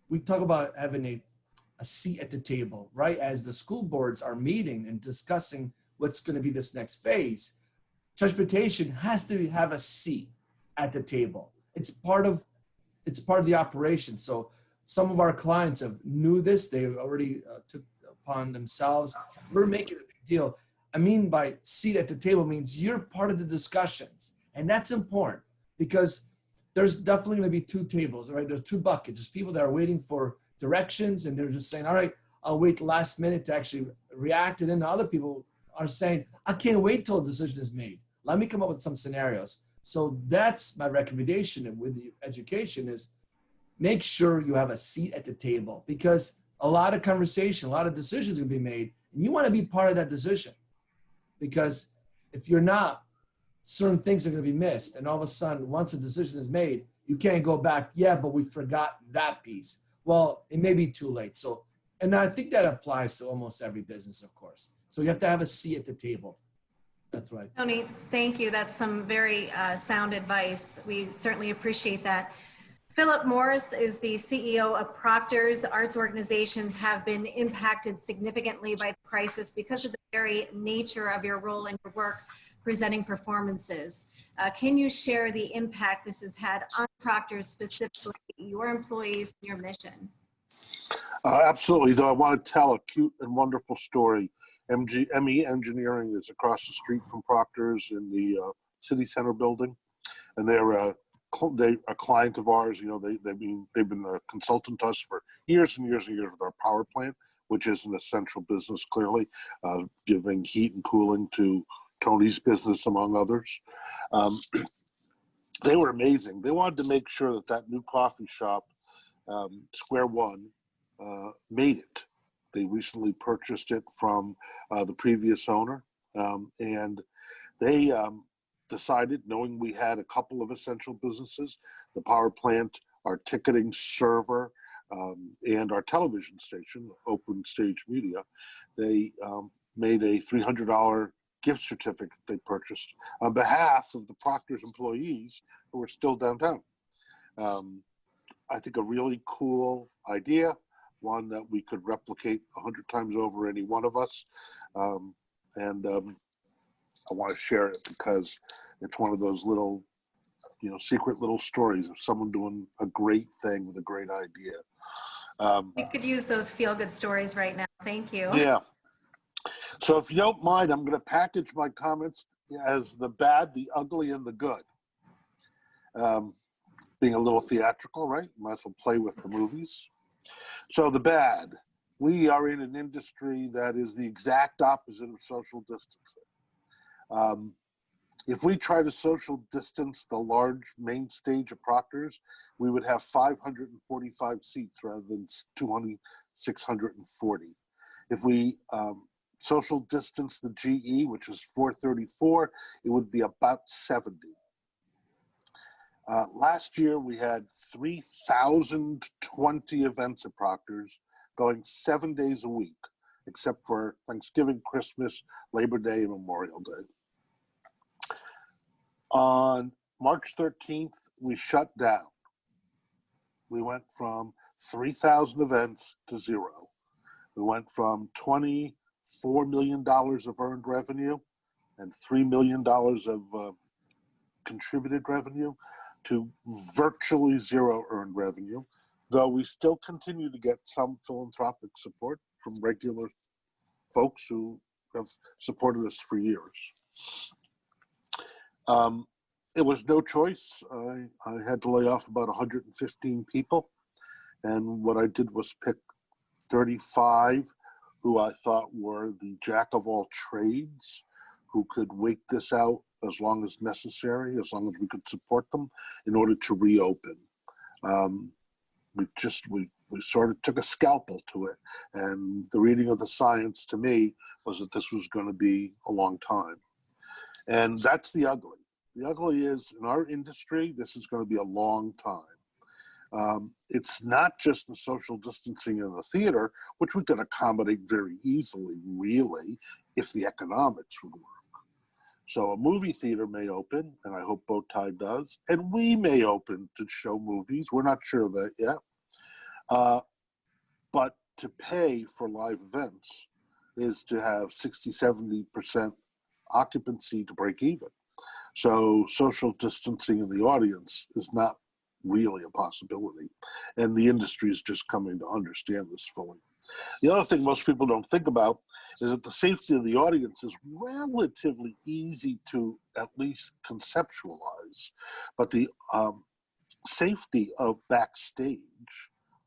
we talk about having a seat at the table, right? As the school boards are meeting and discussing what's going to be this next phase, transportation has to have a seat at the table. It's part of the operation. So some of our clients have knew this, they already took upon themselves. We're making a big deal. I mean by seat at the table means you're part of the discussions. And that's important because there's definitely going to be two tables, right? There's two buckets. There's people that are waiting for directions and they're just saying, all right, I'll wait last minute to actually react. And then the other people are saying, I can't wait till a decision is made. Let me come up with some scenarios. So that's my recommendation with the education is make sure you have a seat at the table because a lot of conversation, a lot of decisions will be made and you want to be part of that decision because if you're not, certain things are going to be missed. And all of a sudden, once a decision is made, you can't go back. Yeah, but we forgot that piece. Well, it may be too late. So, and I think that applies to almost every business, of course. So you have to have a seat at the table. That's right. Tony, thank you. That's some very sound advice. We certainly appreciate that. Philip Morris is the CEO of Proctor's. Arts organizations have been impacted significantly by the crisis because of the very nature of your role and your work presenting performances. Can you share the impact this has had on Proctor's, specifically your employees and your mission? Absolutely, though I want to tell a cute and wonderful story. ME Engineering is across the street from Proctor's in the City Center building, and they're a client of ours. You know, they've been a consultant to us for years and years and years with our power plant, which is an essential business, clearly, giving heat and cooling to Tony's business, among others. They were amazing. They wanted to make sure that new coffee shop, Square One, made it. They recently purchased it from the previous owner, and they decided, knowing we had a couple of essential businesses, the power plant, our ticketing server, and our television station, Open Stage Media, they made a $300 gift certificate they purchased on behalf of the Proctor's employees who were still downtown. I think a really cool idea, one that we could replicate 100 times over, any one of us. And I want to share it because it's one of those little, secret little stories of someone doing a great thing with a great idea. We could use those feel-good stories right now. Thank you. Yeah. So if you don't mind, I'm going to package my comments as the bad, the ugly, and the good. Being a little theatrical, right? Might as well play with the movies. So the bad, we are in an industry that is the exact opposite of social distancing. If we try to social distance the large main stage of Proctor's, we would have 545 seats rather than 640. If we social distance the GE, which is 434, it would be about 70. Last year, we had 3,020 events at Proctor's going 7 days a week, except for Thanksgiving, Christmas, Labor Day, and Memorial Day. On March 13th, we shut down. We went from 3,000 events to 0. We went from $24 million of earned revenue and $3 million of contributed revenue to virtually 0 earned revenue, though we still continue to get some philanthropic support from regular folks who have supported us for years. It was no choice. I had to lay off about 115 people. And what I did was pick 35 who I thought were the jack of all trades, who could wait this out as long as necessary, as long as we could support them in order to reopen. We sort of took a scalpel to it. And the reading of the science to me was that this was going to be a long time. And that's the ugly. The ugly is, in our industry, this is going to be a long time. It's not just the social distancing in the theater, which we can accommodate very easily, really, if the economics would work. So a movie theater may open, and I hope Bowtie does, and we may open to show movies. We're not sure of that yet. But to pay for live events is to have 60, 70% occupancy to break even. So social distancing in the audience is not really a possibility. And the industry is just coming to understand this fully. The other thing most people don't think about is that the safety of the audience is relatively easy to at least conceptualize. But the safety of backstage,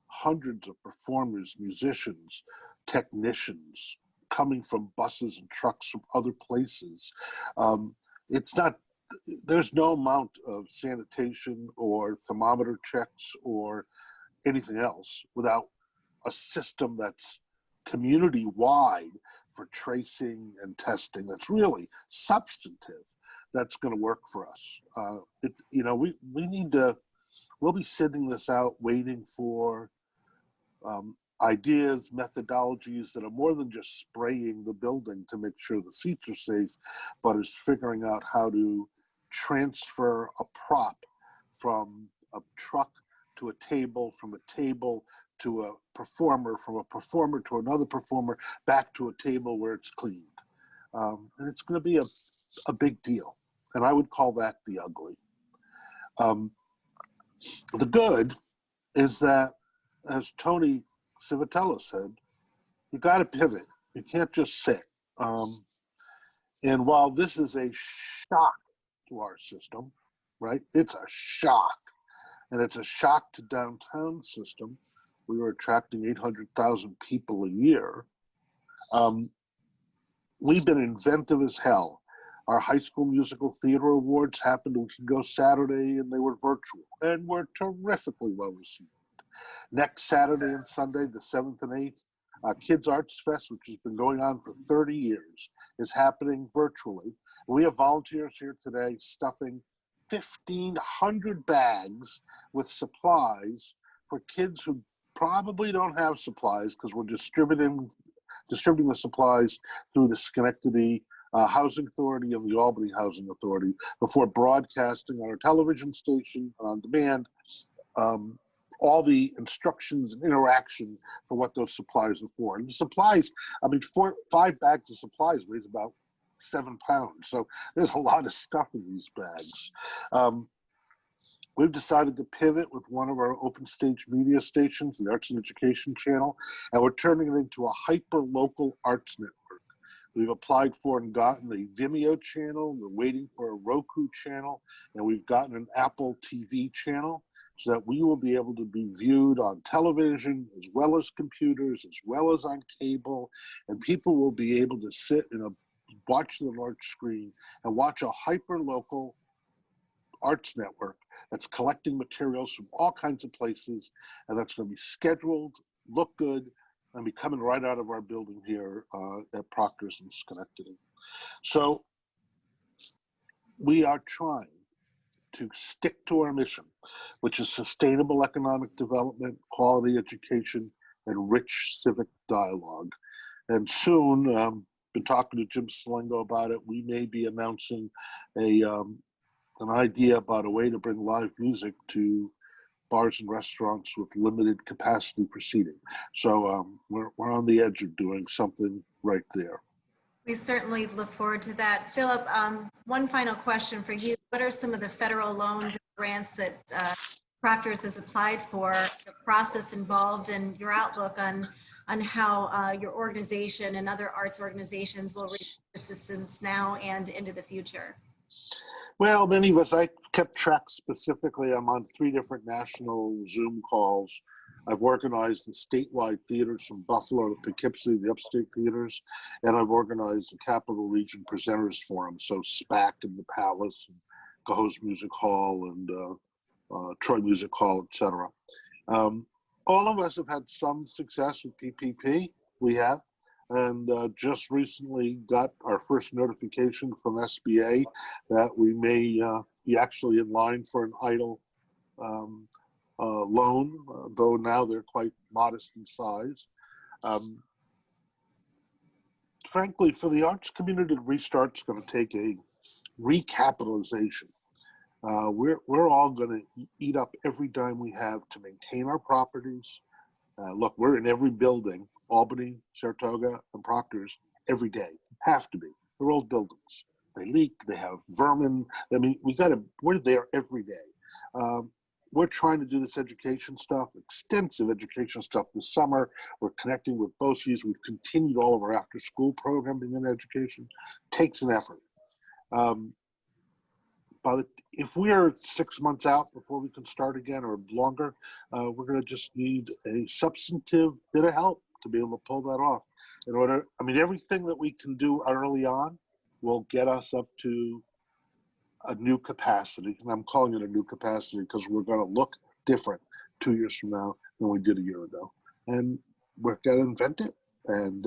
hundreds of performers, musicians, technicians coming from buses and trucks from other places, it's not, there's no amount of sanitation or thermometer checks or anything else without a system that's community-wide for tracing and testing that's really substantive, that's going to work for us. We need to, we'll be sitting this out waiting for ideas, methodologies that are more than just spraying the building to make sure the seats are safe, but is figuring out how to transfer a prop from a truck to a table, from a table to a performer, from a performer to another performer, back to a table where it's cleaned. And it's going to be a big deal. And I would call that the ugly. The good is that, as Tony Civitella said, you got to pivot. You can't just sit. And while this is a shock to our system, right? It's a shock. And it's a shock to downtown system. We were attracting 800,000 people a year. We've been inventive as hell. Our High School Musical Theater Awards happened a week ago Saturday, and they were virtual, and were terrifically well received. Next Saturday and Sunday, the 7th and 8th, Kids Arts Fest, which has been going on for 30 years, is happening virtually. We have volunteers here today stuffing 1,500 bags with supplies for kids who probably don't have supplies, because we're distributing the supplies through the Schenectady Housing Authority and the Albany Housing Authority before broadcasting on our television station on demand all the instructions and interaction for what those supplies are for. And the supplies, 5 bags of supplies weighs about 7 pounds. So there's a lot of stuff in these bags. We've decided to pivot with one of our open stage media stations, the Arts and Education Channel, and we're turning it into a hyper-local arts network. We've applied for and gotten a Vimeo channel. We're waiting for a Roku channel, and we've gotten an Apple TV channel so that we will be able to be viewed on television as well as computers, as well as on cable, and people will be able to sit in watch the large screen and watch a hyper-local arts network that's collecting materials from all kinds of places, and that's going to be scheduled, look good, and be coming right out of our building here at Proctor's in Schenectady. So we are trying to stick to our mission, which is sustainable economic development, quality education, and rich civic dialogue. And soon, been talking to Jim Salengo about it, we may be announcing an idea about a way to bring live music to bars and restaurants with limited capacity for seating. So we're on the edge of doing something right there. We certainly look forward to that. Philip, one final question for you. What are some of the federal loans and grants that Proctor's has applied for, the process involved, and your outlook on how your organization and other arts organizations will receive assistance now and into the future? Well, many of us, I kept track specifically. I'm on 3 different national Zoom calls. I've organized the statewide theaters from Buffalo to Poughkeepsie, the upstate theaters, and I've organized the Capital Region Presenters Forum, so SPAC and the Palace, and Cohoes Music Hall, and Troy Music Hall, etc. All of us have had some success with PPP. We have. And just recently got our first notification from SBA that we may be actually in line for an EIDL loan, though now they're quite modest in size. Frankly, for the arts community to restart, it's going to take a recapitalization. We're all going to eat up every dime we have to maintain our properties. Look, we're in every building, Albany, Saratoga, and Proctor's every day. Have to be. They're old buildings. They leak. They have vermin. I mean, we're there every day. We're trying to do this education stuff, extensive education stuff this summer. We're connecting with BOCES. We've continued all of our after-school programming in education. Takes an effort. If we are 6 months out before we can start again or longer, we're going to just need a substantive bit of help to be able to pull that off. Everything that we can do early on will get us up to a new capacity. And I'm calling it a new capacity because we're going to look different 2 years from now than we did a year ago. And we're going to invent it and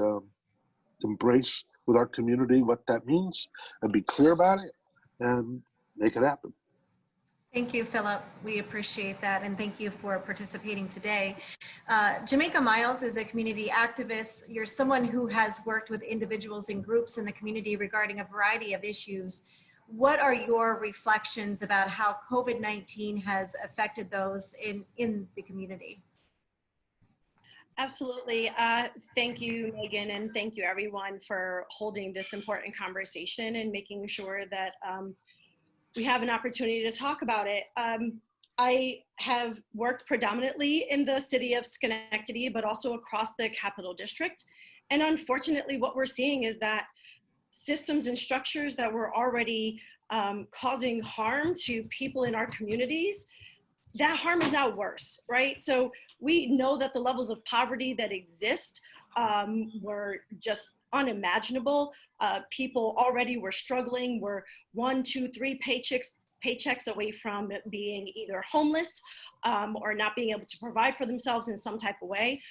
embrace with our community what that means and be clear about it and make it happen. Thank you, Philip. We appreciate that, and thank you for participating today. Jamaica Miles is a community activist. You're someone who has worked with individuals and groups in the community regarding a variety of issues. What are your reflections about how COVID-19 has affected those in the community? Absolutely. Thank you, Megan, and thank you everyone for holding this important conversation and making sure that we have an opportunity to talk about it. I have worked predominantly in the city of Schenectady, but also across the Capital District. And unfortunately, what we're seeing is that systems and structures that were already causing harm to people in our communities, that harm is now worse, right? So we know that the levels of poverty that exist were just unimaginable. People already were struggling, were 1, 2, 3 paychecks away from being either homeless or not being able to provide for themselves in some type of way.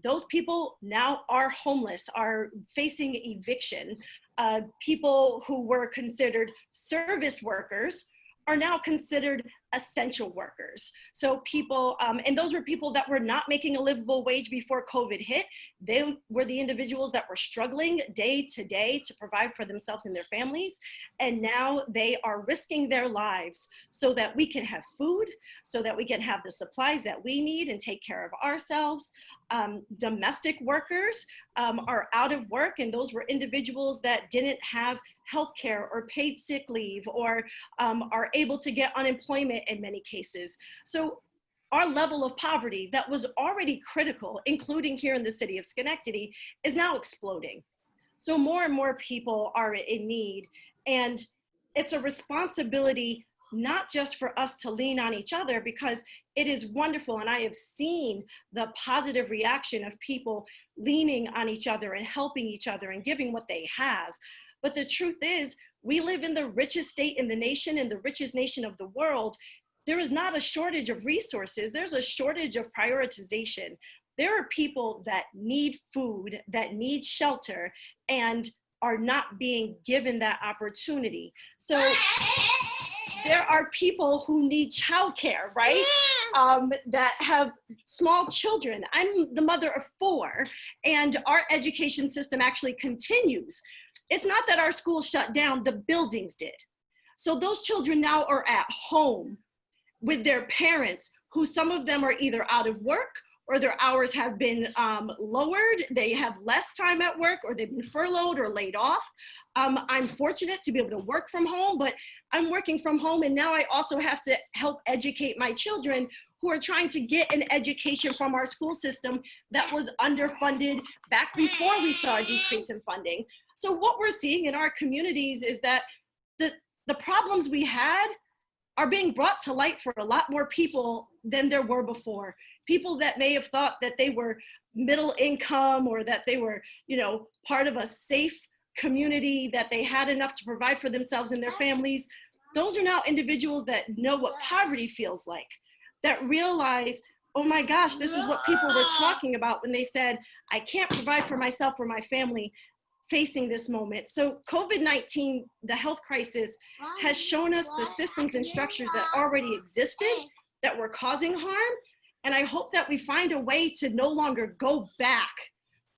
Those people now are homeless, are facing eviction. People who were considered service workers are now considered essential workers. So people, and those were people that were not making a livable wage before COVID hit. They were the individuals that were struggling day to day to provide for themselves and their families. And now they are risking their lives so that we can have food, so that we can have the supplies that we need and take care of ourselves. Domestic workers are out of work, and those were individuals that didn't have healthcare or paid sick leave or are able to get unemployment in many cases. So our level of poverty that was already critical, including here in the city of Schenectady, is now exploding. So more and more people are in need. And it's a responsibility not just for us to lean on each other, because it is wonderful. And I have seen the positive reaction of people leaning on each other and helping each other and giving what they have. But the truth is, we live in the richest state in the nation and the richest nation of the world. There is not a shortage of resources. There's a shortage of prioritization. There are people that need food, that need shelter, and are not being given that opportunity. So there are people who need childcare, right? That have small children. I'm the mother of 4, and our education system actually continues. It's not that our schools shut down, the buildings did. So those children now are at home with their parents, who some of them are either out of work or their hours have been lowered. They have less time at work, or they've been furloughed or laid off. I'm fortunate to be able to work from home, but I'm working from home, and now I also have to help educate my children who are trying to get an education from our school system that was underfunded back before we saw a decrease in funding. So what we're seeing in our communities is that the problems we had are being brought to light for a lot more people than there were before. People that may have thought that they were middle income, or that they were, you know, part of a safe community, that they had enough to provide for themselves and their families. Those are now individuals that know what poverty feels like, that realize, oh my gosh, this is what people were talking about when they said, I can't provide for myself or my family facing this moment. So COVID-19, the health crisis, has shown us the systems and structures that already existed that were causing harm. And I hope that we find a way to no longer go back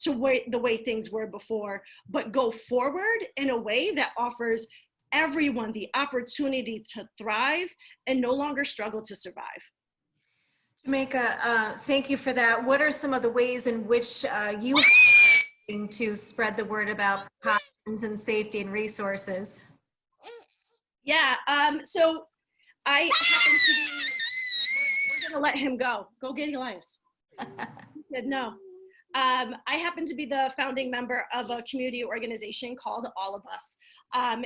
to the way things were before, but go forward in a way that offers everyone the opportunity to thrive and no longer struggle to survive. Jamaica, thank you for that. What are some of the ways in which you to spread the word about precautions and safety and resources? Yeah, so I happen to be, we're gonna let him go. Go get Elias. He said no. I happen to be the founding member of a community organization called All of Us.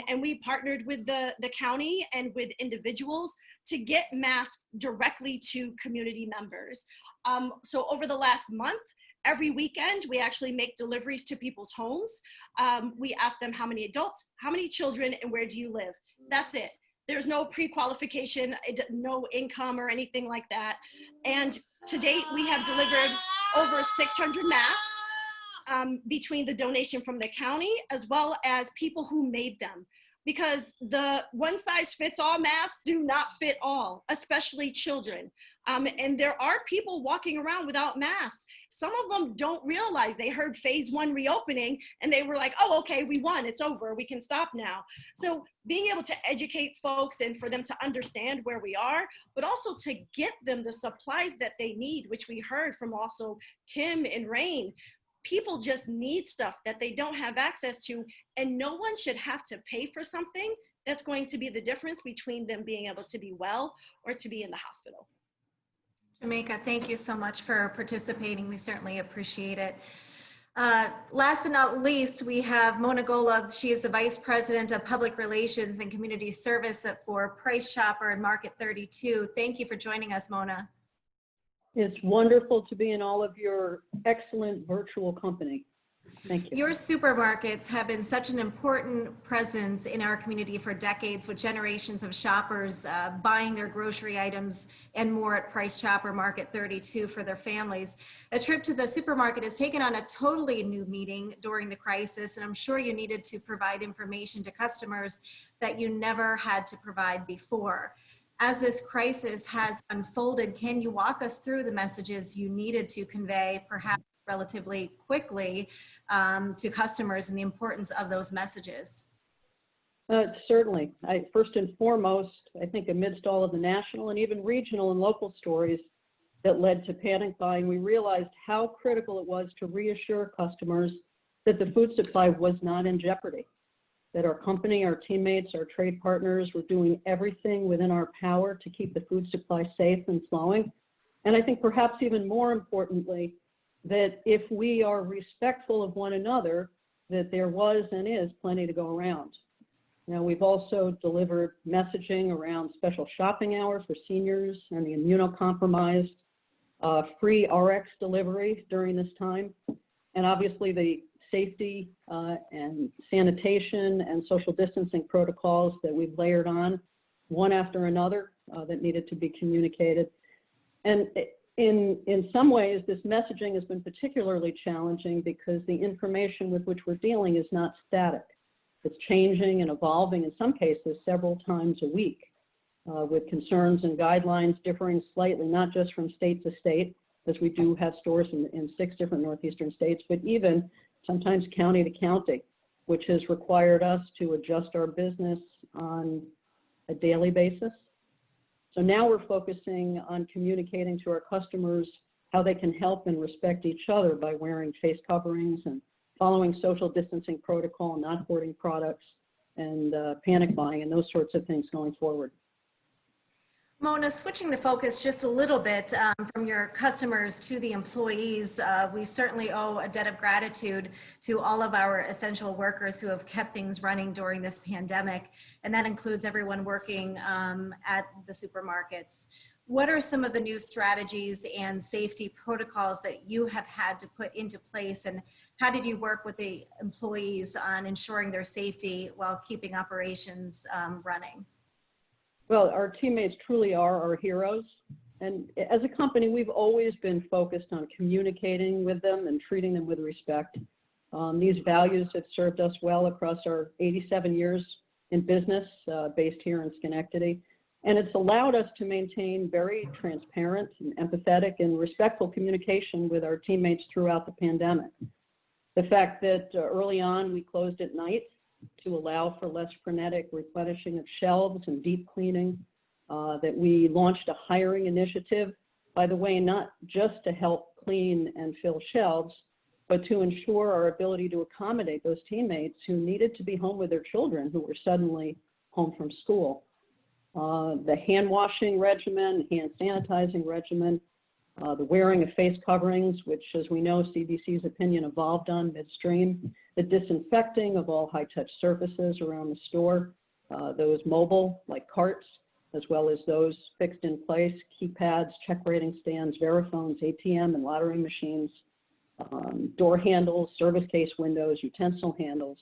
And we partnered with the county and with individuals to get masks directly to community members. So over the last month, every weekend, we actually make deliveries to people's homes. We ask them how many adults, how many children, and where do you live? That's it. There's no pre-qualification, no income or anything like that. And to date, we have delivered over 600 masks between the donation from the county as well as people who made them. Because the one-size-fits-all masks do not fit all, especially children. And there are people walking around without masks. Some of them don't realize they heard phase 1 reopening and they were like, oh, okay, we won, it's over, we can stop now. So being able to educate folks and for them to understand where we are, but also to get them the supplies that they need, which we heard from also Kim and Rayn. People just need stuff that they don't have access to, and no one should have to pay for something that's going to be the difference between them being able to be well or to be in the hospital. Jamaica, thank you so much for participating. We certainly appreciate it. Last but not least, we have Mona Golub. She is the Vice President of Public Relations and Community Service for Price Chopper and Market 32. Thank you for joining us, Mona. It's wonderful to be in all of your excellent virtual company. Thank you. Your supermarkets have been such an important presence in our community for decades, with generations of shoppers buying their grocery items and more at Price Chopper Market 32 for their families. A trip to the supermarket has taken on a totally new meaning during the crisis, and I'm sure you needed to provide information to customers that you never had to provide before. As this crisis has unfolded, can you walk us through the messages you needed to convey, perhaps relatively quickly, to customers, and the importance of those messages? Certainly. First and foremost, I think amidst all of the national and even regional and local stories that led to panic buying, we realized how critical it was to reassure customers that the food supply was not in jeopardy, that our company, our teammates, our trade partners were doing everything within our power to keep the food supply safe and flowing. And I think perhaps even more importantly, that if we are respectful of one another, that there was and is plenty to go around. Now, we've also delivered messaging around special shopping hours for seniors and the immunocompromised, free RX delivery during this time, and obviously the safety and sanitation and social distancing protocols that we've layered on one after another that needed to be communicated. And in some ways, this messaging has been particularly challenging because the information with which we're dealing is not static. It's changing and evolving, in some cases, several times a week, with concerns and guidelines differing slightly, not just from state to state, as we do have stores in 6 different northeastern states, but even sometimes county to county, which has required us to adjust our business on a daily basis. So now we're focusing on communicating to our customers how they can help and respect each other by wearing face coverings and following social distancing protocol, not hoarding products, and panic buying and those sorts of things going forward. Mona, switching the focus just a little bit from your customers to the employees, we certainly owe a debt of gratitude to all of our essential workers who have kept things running during this pandemic, and that includes everyone working at the supermarkets. What are some of the new strategies and safety protocols that you have had to put into place, and how did you work with the employees on ensuring their safety while keeping operations running? Well, our teammates truly are our heroes. And as a company, we've always been focused on communicating with them and treating them with respect. These values have served us well across our 87 years in business based here in Schenectady. And it's allowed us to maintain very transparent and empathetic and respectful communication with our teammates throughout the pandemic. The fact that early on we closed at night to allow for less frenetic replenishing of shelves and deep cleaning, that we launched a hiring initiative, by the way, not just to help clean and fill shelves, but to ensure our ability to accommodate those teammates who needed to be home with their children who were suddenly home from school. The hand washing regimen, hand sanitizing regimen, the wearing of face coverings, which, as we know, CDC's opinion evolved on midstream, the disinfecting of all high-touch surfaces around the store, those mobile, like carts, as well as those fixed in place, keypads, check rating stands, Veriphones, ATM and lottery machines, door handles, service case windows, utensil handles.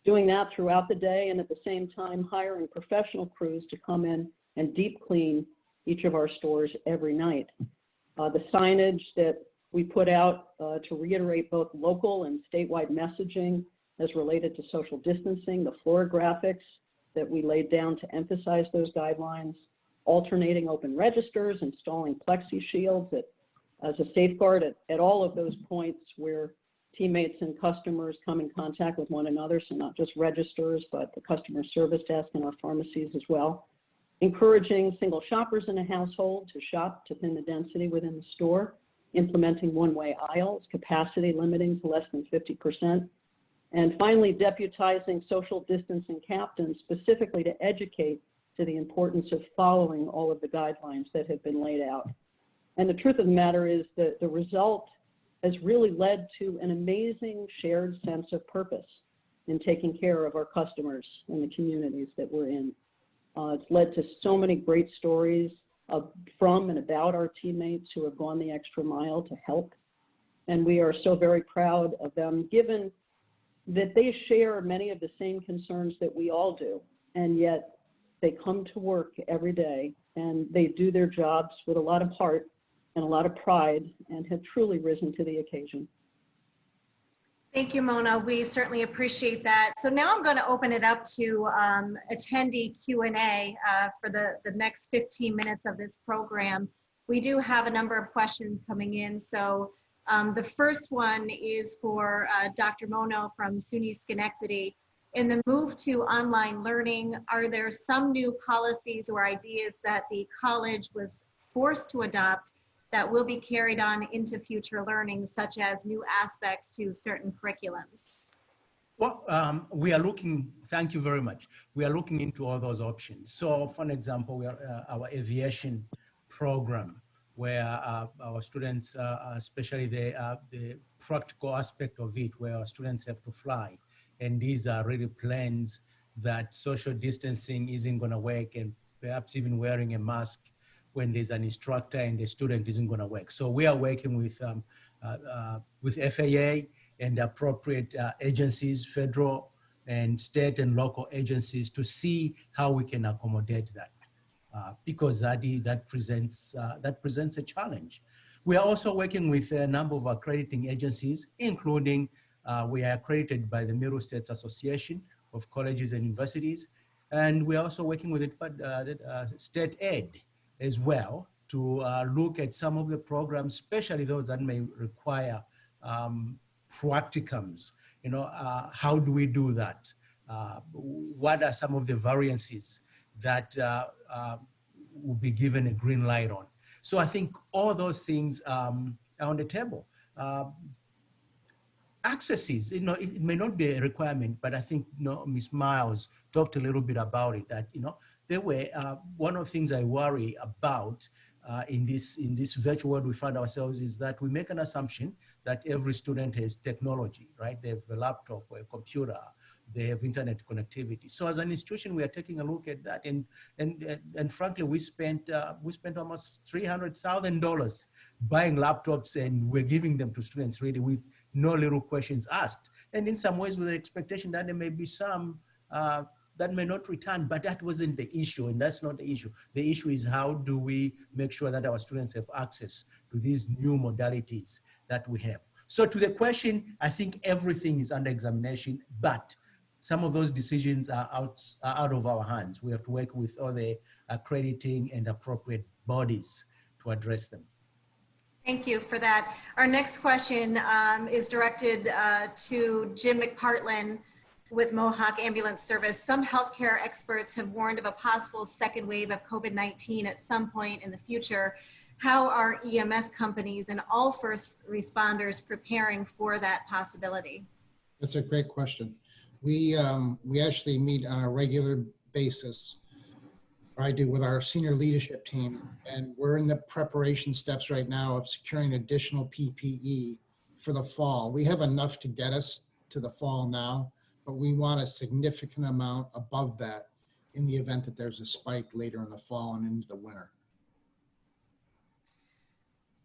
Doing that throughout the day, and at the same time hiring professional crews to come in and deep clean each of our stores every night. The signage that we put out to reiterate both local and statewide messaging as related to social distancing, the floor graphics that we laid down to emphasize those guidelines, alternating open registers, installing plexi shields as a safeguard at all of those points where teammates and customers come in contact with one another, so not just registers, but the customer service desk in our pharmacies as well. Encouraging single shoppers in a household to shop to thin the density within the store, implementing one-way aisles, capacity limiting to less than 50%, and finally deputizing social distancing captains specifically to educate to the importance of following all of the guidelines that have been laid out. And the truth of the matter is that the result has really led to an amazing shared sense of purpose in taking care of our customers and the communities that we're in. It's led to so many great stories from and about our teammates who have gone the extra mile to help. And we are so very proud of them, given that they share many of the same concerns that we all do. And yet they come to work every day and they do their jobs with a lot of heart and a lot of pride and have truly risen to the occasion. Thank you, Mona. We certainly appreciate that. So now I'm going to open it up to attendee Q&A for the next 15 minutes of this program. We do have a number of questions coming in. So the first one is for Dr. Mona from SUNY Schenectady. In the move to online learning, are there some new policies or ideas that the college was forced to adopt that will be carried on into future learning, such as new aspects to certain curriculums? Well, we are looking, thank you very much. We are looking into all those options. So for an example, we are, our aviation program where our students, especially the practical aspect of it, where our students have to fly. And these are really plans that social distancing isn't going to work, and perhaps even wearing a mask when there's an instructor and the student isn't going to work. So we are working with FAA and appropriate agencies, federal and state and local agencies, to see how we can accommodate that, because that presents a challenge. We are also working with a number of accrediting agencies, including we are accredited by the Middle States Association of Colleges and Universities, and we are also working with state aid as well to look at some of the programs, especially those that may require practicums. You know, how do we do that? What are some of the variances that will be given a green light on? So I think all those things are on the table. Accesses, you know, it may not be a requirement, but I think, you know, Ms. Miles talked a little bit about it, that, you know, there were, one of the things I worry about in this virtual world we find ourselves is that we make an assumption that every student has technology, right? They have a laptop or a computer, they have internet connectivity. So as an institution, we are taking a look at that, and frankly, we spent almost $300,000 buying laptops, and we're giving them to students really with no little questions asked, and in some ways with the expectation that there may be some that may not return, but that wasn't the issue, and that's not the issue. The issue is how do we make sure that our students have access to these new modalities that we have. So to the question, I think everything is under examination, but some of those decisions are out of our hands. We have to work with all the accrediting and appropriate bodies to address them. Thank you for that. Our next question is directed to Jim McPartion with Mohawk Ambulance Service. Some healthcare experts have warned of a possible second wave of COVID-19 at some point in the future. How are EMS companies and all first responders preparing for that possibility? That's a great question. We actually meet on a regular basis, or I do, with our senior leadership team, and we're in the preparation steps right now of securing additional PPE for the fall. We have enough to get us to the fall now, but we want a significant amount above that in the event that there's a spike later in the fall and into the winter.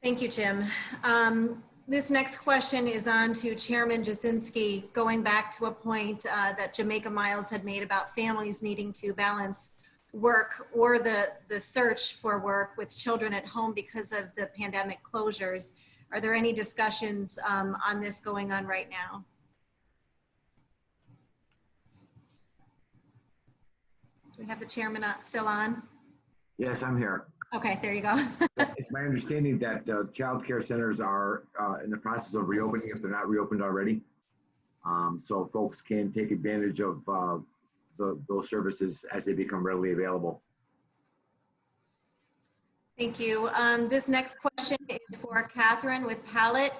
Thank you, Jim. This next question is on to Chairman Jasinski, going back to a point that Jamaica Miles had made about families needing to balance work or the search for work with children at home because of the pandemic closures. Are there any discussions on this going on right now? Do we have the chairman still on? Yes, I'm here. Okay, there you go. It's my understanding that child care centers are in the process of reopening if they're not reopened already. So folks can take advantage of those services as they become readily available. Thank you. This next question is for Catherine with Palette.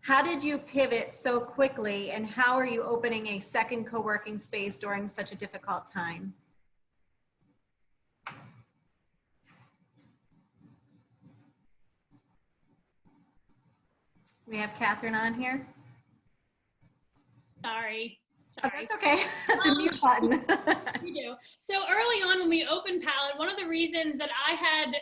How did you pivot so quickly, and how are you opening a second co-working space during such a difficult time? We have Catherine on here. Sorry. Oh, that's okay. The mute button. We do. So early on when we opened Palette, one of the reasons that I had,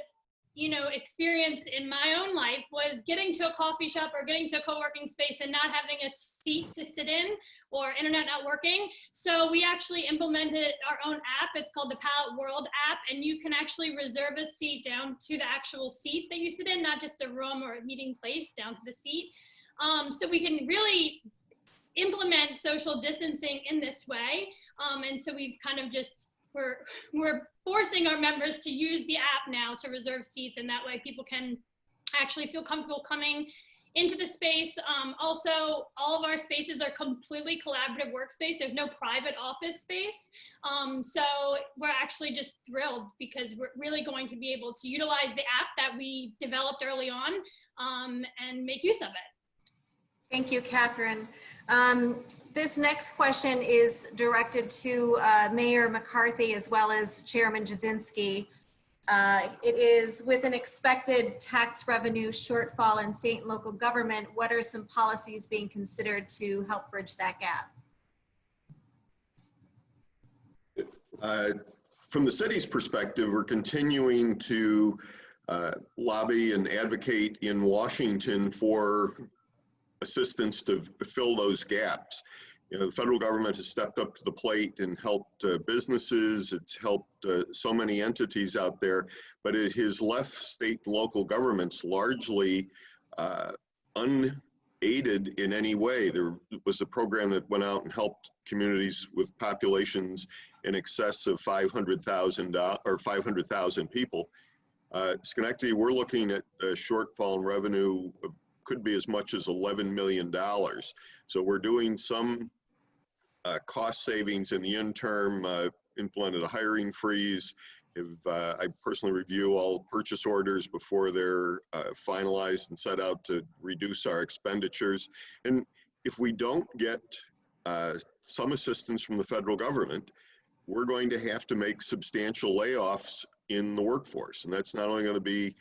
you know, experience in my own life was getting to a coffee shop or getting to a co-working space and not having a seat to sit in or internet not working. So we actually implemented our own app. It's called the Palette World app, and you can actually reserve a seat down to the actual seat that you sit in, not just a room or a meeting place, down to the seat. So we can really implement social distancing in this way. And so we've kind of just, we're forcing our members to use the app now to reserve seats, and that way people can actually feel comfortable coming into the space. Also, all of our spaces are completely collaborative workspace. There's no private office space. So we're actually just thrilled because we're really going to be able to utilize the app that we developed early on and make use of it. Thank you, Catherine. This next question is directed to Mayor McCarthy as well as Chairman Jasinski. It is with an expected tax revenue shortfall in state and local government. What are some policies being considered to help bridge that gap? From the city's perspective, we're continuing to lobby and advocate in Washington for assistance to fill those gaps. You know, the federal government has stepped up to the plate and helped businesses. It's helped so many entities out there, but it has left state and local governments largely unaided in any way. There was a program that went out and helped communities with populations in excess of 500,000 people. Schenectady, we're looking at a shortfall in revenue of, could be as much as $11 million. So we're doing some cost savings in the interim, implemented a hiring freeze. I personally review all purchase orders before they're finalized and set out to reduce our expenditures. And if we don't get some assistance from the federal government, we're going to have to make substantial layoffs in the workforce. And that's not only going to be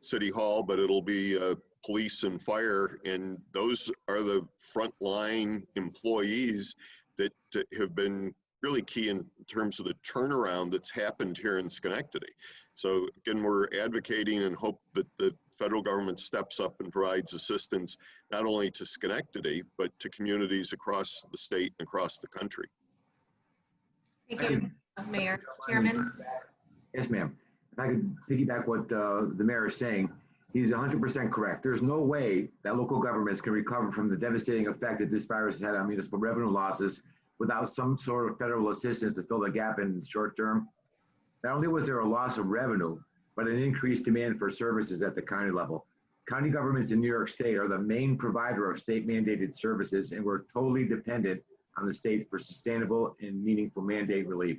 City Hall, but it'll be police and fire. And those are the frontline employees that have been really key in terms of the turnaround that's happened here in Schenectady. So again, we're advocating and hope that the federal government steps up and provides assistance, not only to Schenectady, but to communities across the state and across the country. Thank you, Mayor. Chairman? Yes, ma'am. If I could piggyback what the mayor is saying, he's 100% correct. There's no way that local governments can recover from the devastating effect that this virus had on municipal revenue losses without some sort of federal assistance to fill the gap in the short term. Not only was there a loss of revenue, but an increased demand for services at the county level. County governments in New York State are the main provider of state mandated services, and we're totally dependent on the state for sustainable and meaningful mandate relief.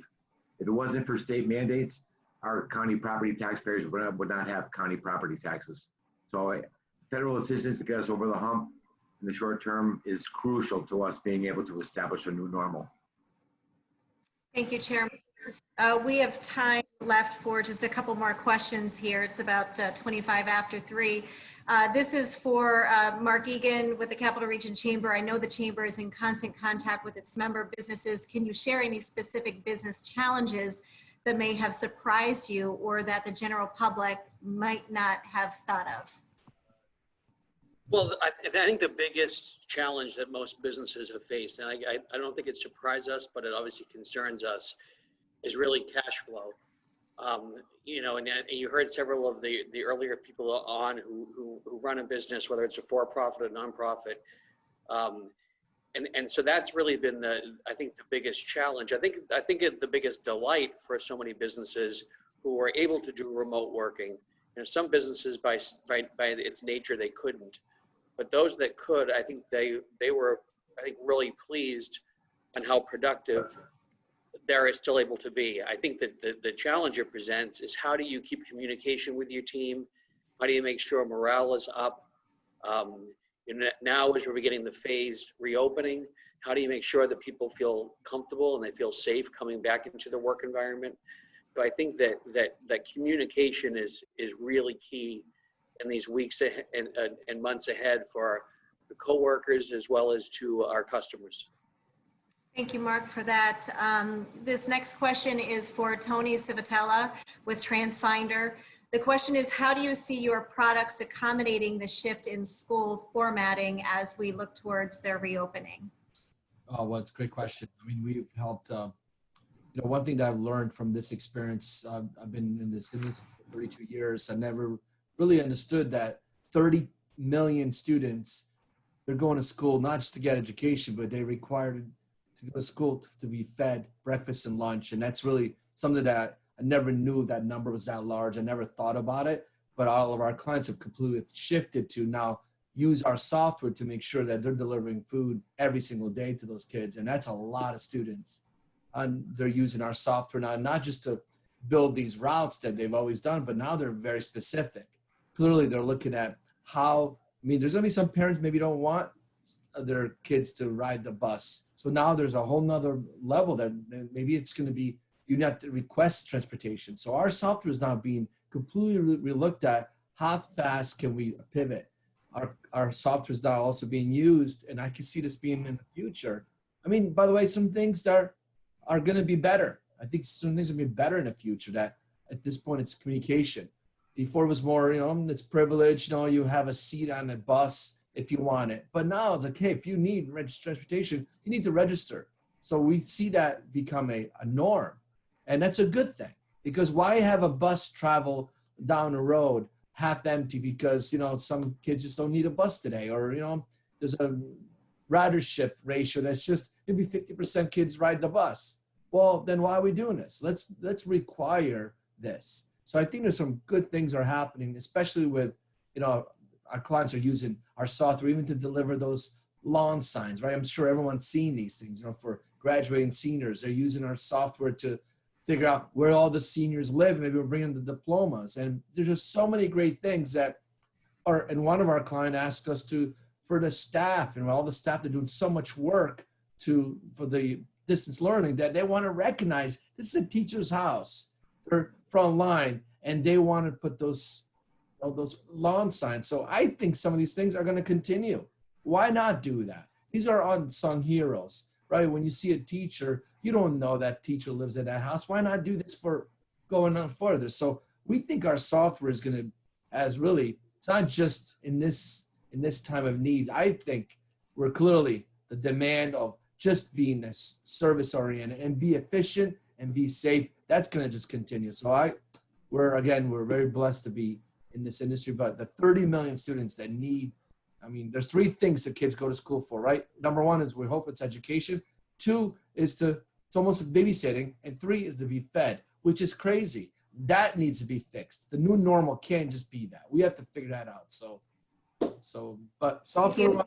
If it wasn't for state mandates, our county property taxpayers would not have county property taxes. So federal assistance to get us over the hump in the short term is crucial to us being able to establish a new normal. Thank you, Chairman. We have time left for just a couple more questions here. It's about 25 after 3. This is for Mark Egan with the Capital Region Chamber. I know the Chamber is in constant contact with its member businesses. Can you share any specific business challenges that may have surprised you or that the general public might not have thought of? Well, I think the biggest challenge that most businesses have faced, and I don't think it surprised us, but it obviously concerns us, is really cash flow. You know, and you heard several of the earlier people on who run a business, whether it's a for-profit or nonprofit. And so that's really been I think the biggest challenge. I think the biggest delight for so many businesses who were able to do remote working. You know, some businesses by its nature, they couldn't, but those that could, I think they were, I think, really pleased on how productive they're still able to be. I think that the challenge it presents is how do you keep communication with your team? How do you make sure morale is up? Now as we're beginning the phased reopening, how do you make sure that people feel comfortable and they feel safe coming back into the work environment? So I think that communication is really key in these weeks and months ahead for the coworkers as well as to our customers. Thank you, Mark, for that. This next question is for Tony Civitella with TransFinder. The question is, how do you see your products accommodating the shift in school formatting as we look towards their reopening? Oh, well, it's a great question. I mean, we've helped, you know, one thing that I've learned from this experience, I've been in this industry for 32 years. I never really understood that 30 million students, they're going to school, not just to get education, but they're required to go to school to be fed breakfast and lunch. And that's really something that I never knew that number was that large. I never thought about it, but all of our clients have completely shifted to now use our software to make sure that they're delivering food every single day to those kids. And that's a lot of students. And they're using our software now, not just to build these routes that they've always done, but now they're very specific. Clearly they're looking at how, I mean, there's gonna be some parents maybe don't want their kids to ride the bus. So now there's a whole nother level that maybe it's gonna be you have to request transportation. So our software is now being completely re-looked at. How fast can we pivot? Our software is now also being used, and I can see this being in the future. I mean, by the way, some things that are going to be better. I think some things will be better in the future. That at this point, it's communication. Before it was more, it's privilege. You have a seat on a bus if you want it. But now it's like, hey, if you need transportation, you need to register. So we see that become a norm, and that's a good thing, because why have a bus travel down the road half empty because some kids just don't need a bus today, or there's a ridership ratio that's just maybe 50% kids ride the bus. Well, then why are we doing this? Let's require this. So I think there's some good things are happening, especially with our clients are using our software even to deliver those lawn signs, right? I'm sure everyone's seen these things. For graduating seniors, they're using our software to figure out where all the seniors live. Maybe we're bringing the diplomas, and there's just so many great things that are. And one of our clients asked us for the staff, and all the staff, they're doing so much work for the distance learning that they want to recognize this is a teacher's house. They're front line, and they want to put those lawn signs. So I think some of these things are going to continue. Why not do that? These are unsung heroes, right? When you see a teacher, you don't know that teacher lives in that house. Why not do this for going on further? So we think our software is going to, it's not just in this time of need. I think we're clearly the demand of just being service oriented and be efficient and be safe. That's going to just continue. So we're very blessed to be in this industry, but the 30 million students that need, there's three things that kids go to school for, right? Number one is we hope it's education. Two is it's almost babysitting. And three is to be fed, which is crazy. That needs to be fixed. The new normal can't just be that. We have to figure that out. But software,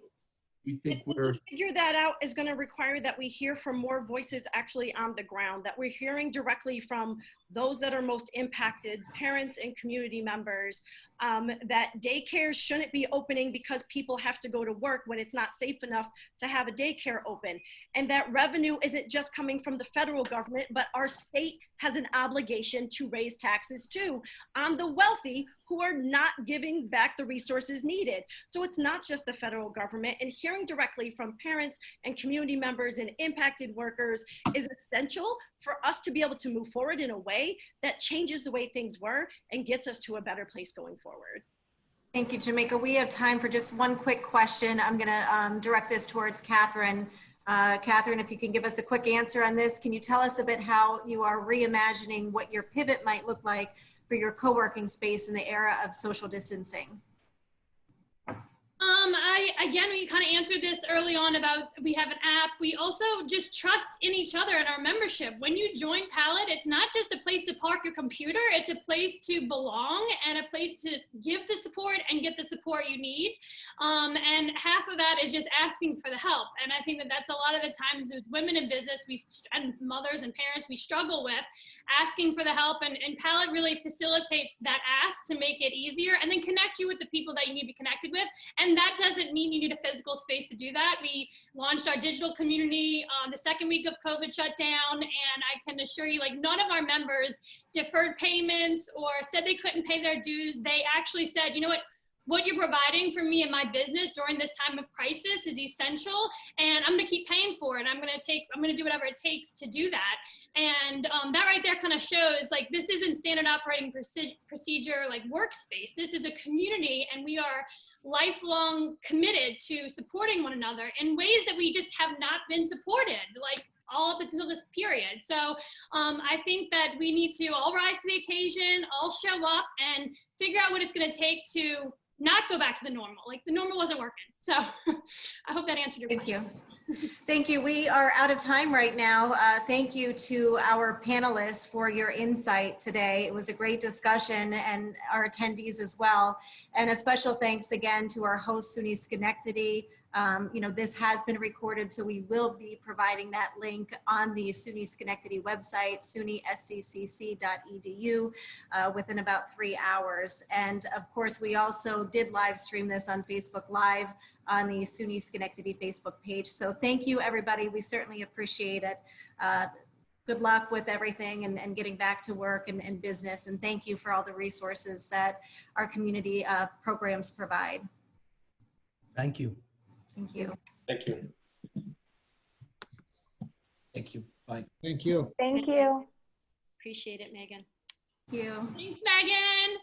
we think to figure that out is going to require that we hear from more voices actually on the ground, that we're hearing directly from those that are most impacted, parents and community members, that daycares shouldn't be opening because people have to go to work when it's not safe enough to have a daycare open. And that revenue isn't just coming from the federal government, but our state has an obligation to raise taxes too on the wealthy who are not giving back the resources needed. So it's not just the federal government, and hearing directly from parents and community members and impacted workers is essential for us to be able to move forward in a way that changes the way things were and gets us to a better place going forward. Thank you, Jamaica. We have time for just one quick question. I'm going to direct this towards Catherine. Catherine, if you can give us a quick answer on this, can you tell us a bit how you are reimagining what your pivot might look like for your co-working space in the era of social distancing? We kind of answered this early on about we have an app. We also just trust in each other and our membership. When you join Palette, it's not just a place to park your computer. It's a place to belong and a place to give the support and get the support you need. And half of that is just asking for the help. And I think that's a lot of the times as women in business, and mothers and parents, we struggle with asking for the help. And Palette really facilitates that ask to make it easier and then connect you with the people that you need to be connected with. And that doesn't mean you need a physical space to do that. We launched our digital community the second week of COVID shutdown, and I can assure you, none of our members deferred payments or said they couldn't pay their dues. They actually said, you know what you're providing for me and my business during this time of crisis is essential, and I'm gonna keep paying for it. I'm gonna do whatever it takes to do that. And that right there kind of shows this isn't standard operating procedure workspace. This is a community, and we are lifelong committed to supporting one another in ways that we just have not been supported all up until this period. So I think that we need to all rise to the occasion, all show up and figure out what it's going to take to not go back to the normal. The normal wasn't working. So I hope that answered your question. Thank you. Thank you. We are out of time right now. Thank you to our panelists for your insight today. It was a great discussion, and our attendees as well. And a special thanks again to our host, SUNY Schenectady. This has been recorded, so we will be providing that link on the SUNY Schenectady website, sunysccc.edu, within about 3 hours. And of course, we also did live stream this on Facebook Live on the SUNY Schenectady Facebook page. So thank you, everybody. We certainly appreciate it. good luck with everything and getting back to work and business. And thank you for all the resources that our community programs provide. Thank you. Thank you. Thank you. Thank you. Bye. Thank you. Thank you. Appreciate it, Megan. Thank you. Thanks, Megan.